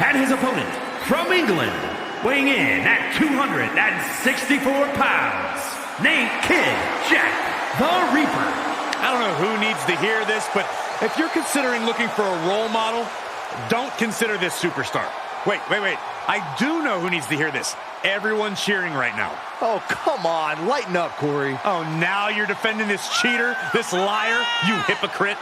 And his opponent from England, weighing in at 264 pounds, Nate Kid Jack the Reaper.
I don't know who needs to hear this, but if you're considering looking for a role model, don't consider this superstar. Wait. I do know who needs to hear this. Everyone cheering right now.
Oh, come on. Lighten up, Corey.
Oh, now you're defending this cheater, this liar, you hypocrite.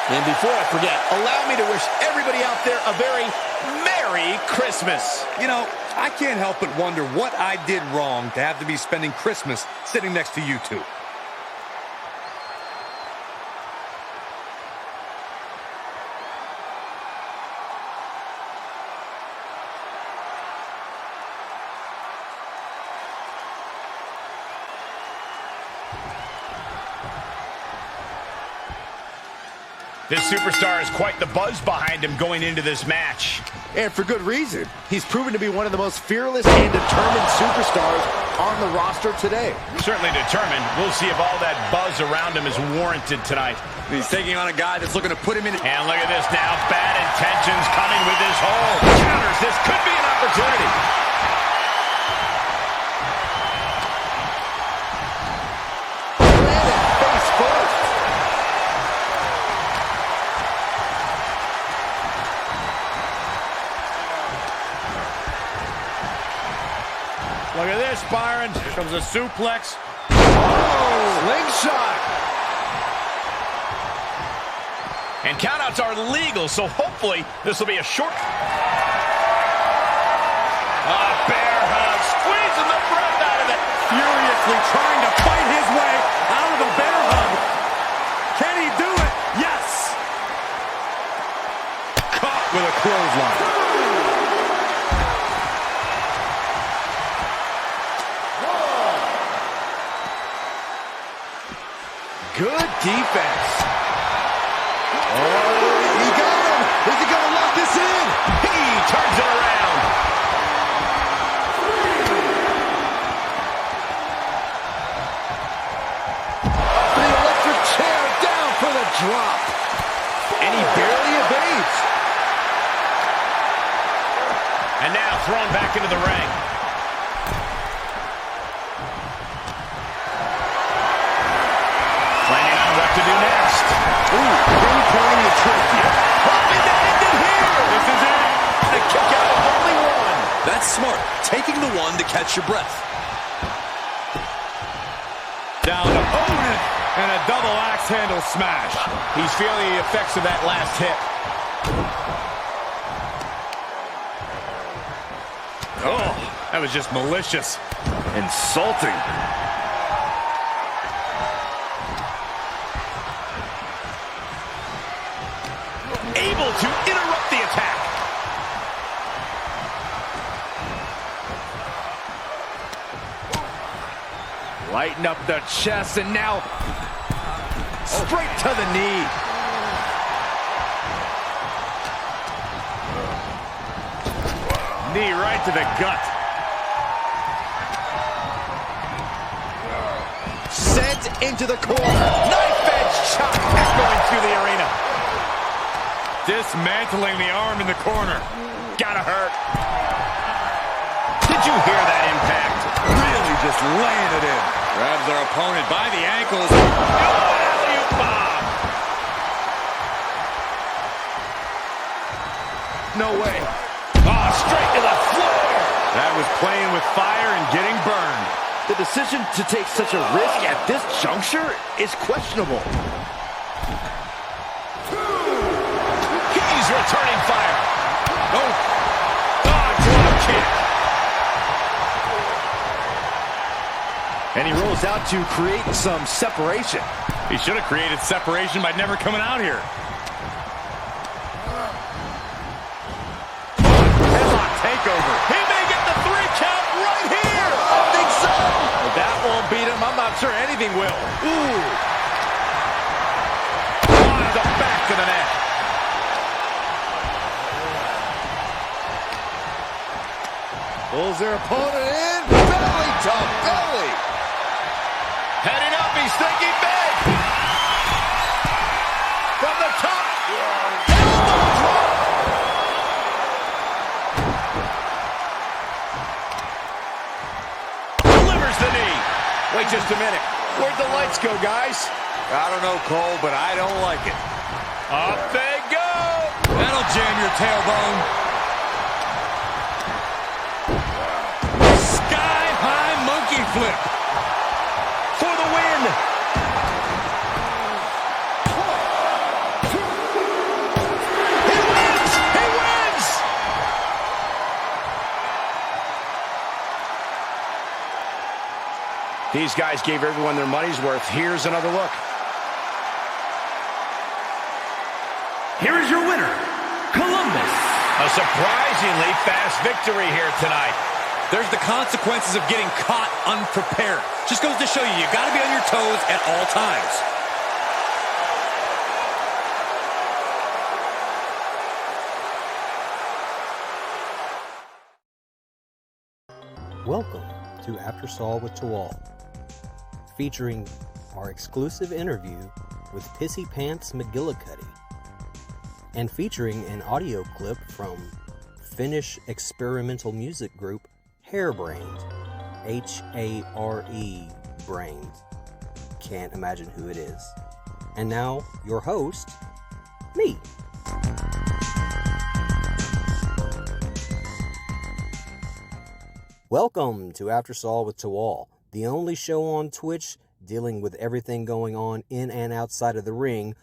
And before I forget, allow me to wish everybody out there a very Merry Christmas.
You know, I can't help but wonder what I did wrong to have to be spending Christmas sitting next to you two.
This superstar has quite the buzz behind him going into this match.
And for good reason. He's proven to be one of the most fearless and determined superstars on the roster today.
Certainly determined. We'll see if all that buzz around him is warranted tonight.
He's taking on a guy that's looking to put him in.
And look at this now. Bad intentions coming with this hold. Counters. This could be an opportunity.
Face first.
Look at this, Byron. Here comes a suplex.
Oh, slingshot.
And countouts are legal, so hopefully this will be a short. Bear hug, squeezing the breath out of it.
Furiously trying to fight his way out of the bear hug. Can he do it? Yes. Caught with a clothesline.
Good defense. Oh, he got him. Is he going to lock this in?
He turns it around.
The electric chair down for the drop. And he barely evades.
And now thrown back into the ring. To do next.
Ooh, pinpointing the trick here.
Hoping to end it here. This is it. The kick out of only one.
That's smart. Taking the one to catch your breath. Down to opponent and a double axe handle smash.
He's feeling the effects of that last hit.
Oh, that was just malicious. Insulting.
Able to interrupt the attack.
Lighten up the chest and now straight to the knee. Knee right to the gut.
Sent into the corner. Knife edge chop echoing through the arena.
Dismantling the arm in the corner.
Gotta hurt. Did you hear that impact?
Really just laying it in. Grabs our opponent by the ankles. Alley-oop bomb.
No way.
Oh, straight to the floor.
That was playing with fire and getting burned.
The decision to take such a risk at this juncture is questionable.
He's returning fire. Oh, drop kick.
And he rolls out to create some separation.
He should have created separation by never coming out here. Headlock takeover. He may get the 3 count right here. I think so.
If that won't beat him, I'm not sure anything will.
Ooh. On the back of the neck.
Pulls their opponent in. Belly to belly. Heading up, he's thinking big. From the top. Elbow drop. Delivers the knee. Wait just a minute. Where'd the lights go, guys?
I don't know, Cole, but I don't like it. Up they go. That'll jam your tailbone. Sky-high monkey flip for the win. He wins! He wins!
These guys gave everyone their money's worth. Here's another look.
Here is your winner, Columbus.
A surprisingly fast victory here tonight.
There's the consequences of getting caught unprepared. Just goes to show you, you got to be on your toes at all times.
Welcome to After Saw with Tawal, featuring our exclusive interview with Pissy Pants McGillicuddy, and featuring an audio clip from Finnish experimental music group Harebrained, H-A-R-E Brained. Can't imagine who it is. And now, your host, me. Welcome to After Saw with Tawal, the only show on Twitch dealing with everything going on in and outside of the ring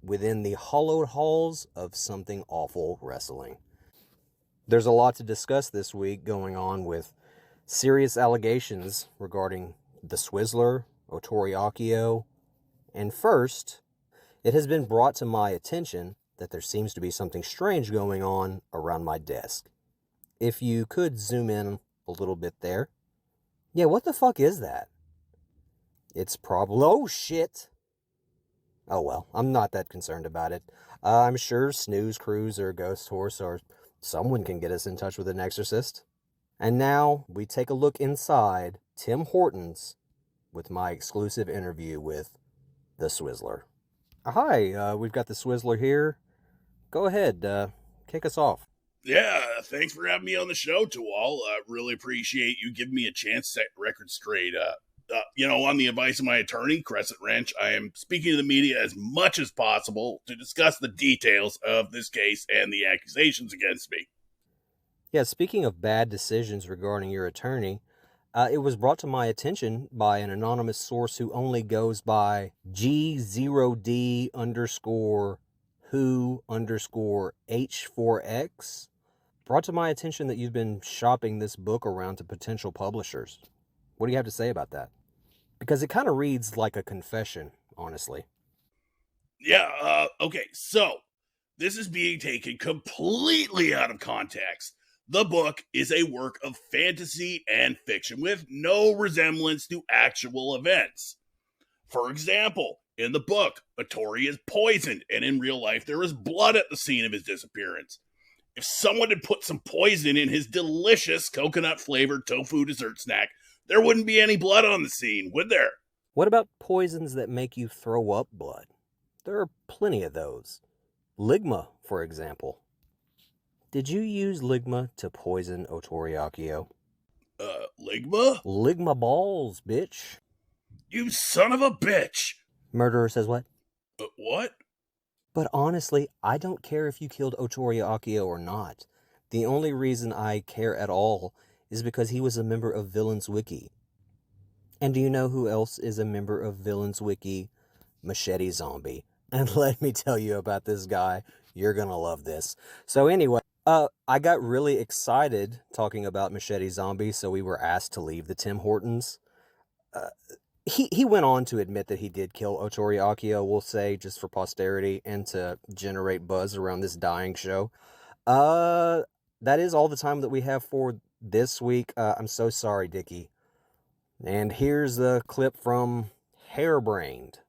within the hollowed halls of something awful wrestling. There's a lot to discuss this week going on with serious allegations regarding the Swizzler, Otoriakio, and first, it has been brought to my attention that there seems to be something strange going on around my desk. If you could zoom in a little bit there. Yeah, what the fuck is that? It's probably... Oh, shit! Oh, well, I'm not that concerned about it. I'm sure Snooze, Cruise, or Ghost Horse, or someone can get us in touch with an exorcist. And now, we take a look inside Tim Hortons with my exclusive interview with the Swizzler. Hi, we've got the Swizzler here. Go ahead, kick us off.
Yeah, thanks for having me on the show, Tawal. I really appreciate you giving me a chance to set the record straight. On the advice of my attorney, Crescent Wrench, I am speaking to the media as much as possible to discuss the details of this case and the accusations against me.
Yeah, speaking of bad decisions regarding your attorney, it was brought to my attention by an anonymous source who only goes by G0D_who_H4X. Brought to my attention that you've been shopping this book around to potential publishers. What do you have to say about that? Because it kind of reads like a confession, honestly.
Yeah, okay, so this is being taken completely out of context. The book is a work of fantasy and fiction with no resemblance to actual events. For example, in the book, Otori is poisoned, and in real life there is blood at the scene of his disappearance. If someone had put some poison in his delicious coconut-flavored tofu dessert snack, there wouldn't be any blood on the scene, would there?
What about poisons that make you throw up blood? There are plenty of those. Ligma, for example. Did you use Ligma to poison Otoriakio?
Ligma?
Ligma balls, bitch.
You son of a bitch!
Murderer says what?
What?
But honestly, I don't care if you killed Otoriakio or not. The only reason I care at all is because he was a member of Villains Wiki. And do you know who else is a member of Villains Wiki? Machete Zombie. And let me tell you about this guy. You're gonna love this. So anyway, I got really excited talking about Machete Zombie, so we were asked to leave the Tim Hortons. he went on to admit that he did kill Otori Akio, we'll say, just for posterity and to generate buzz around this dying show. That is all the time that we have for this week. I'm so sorry, Dickie. And here's the clip from Hairbrained.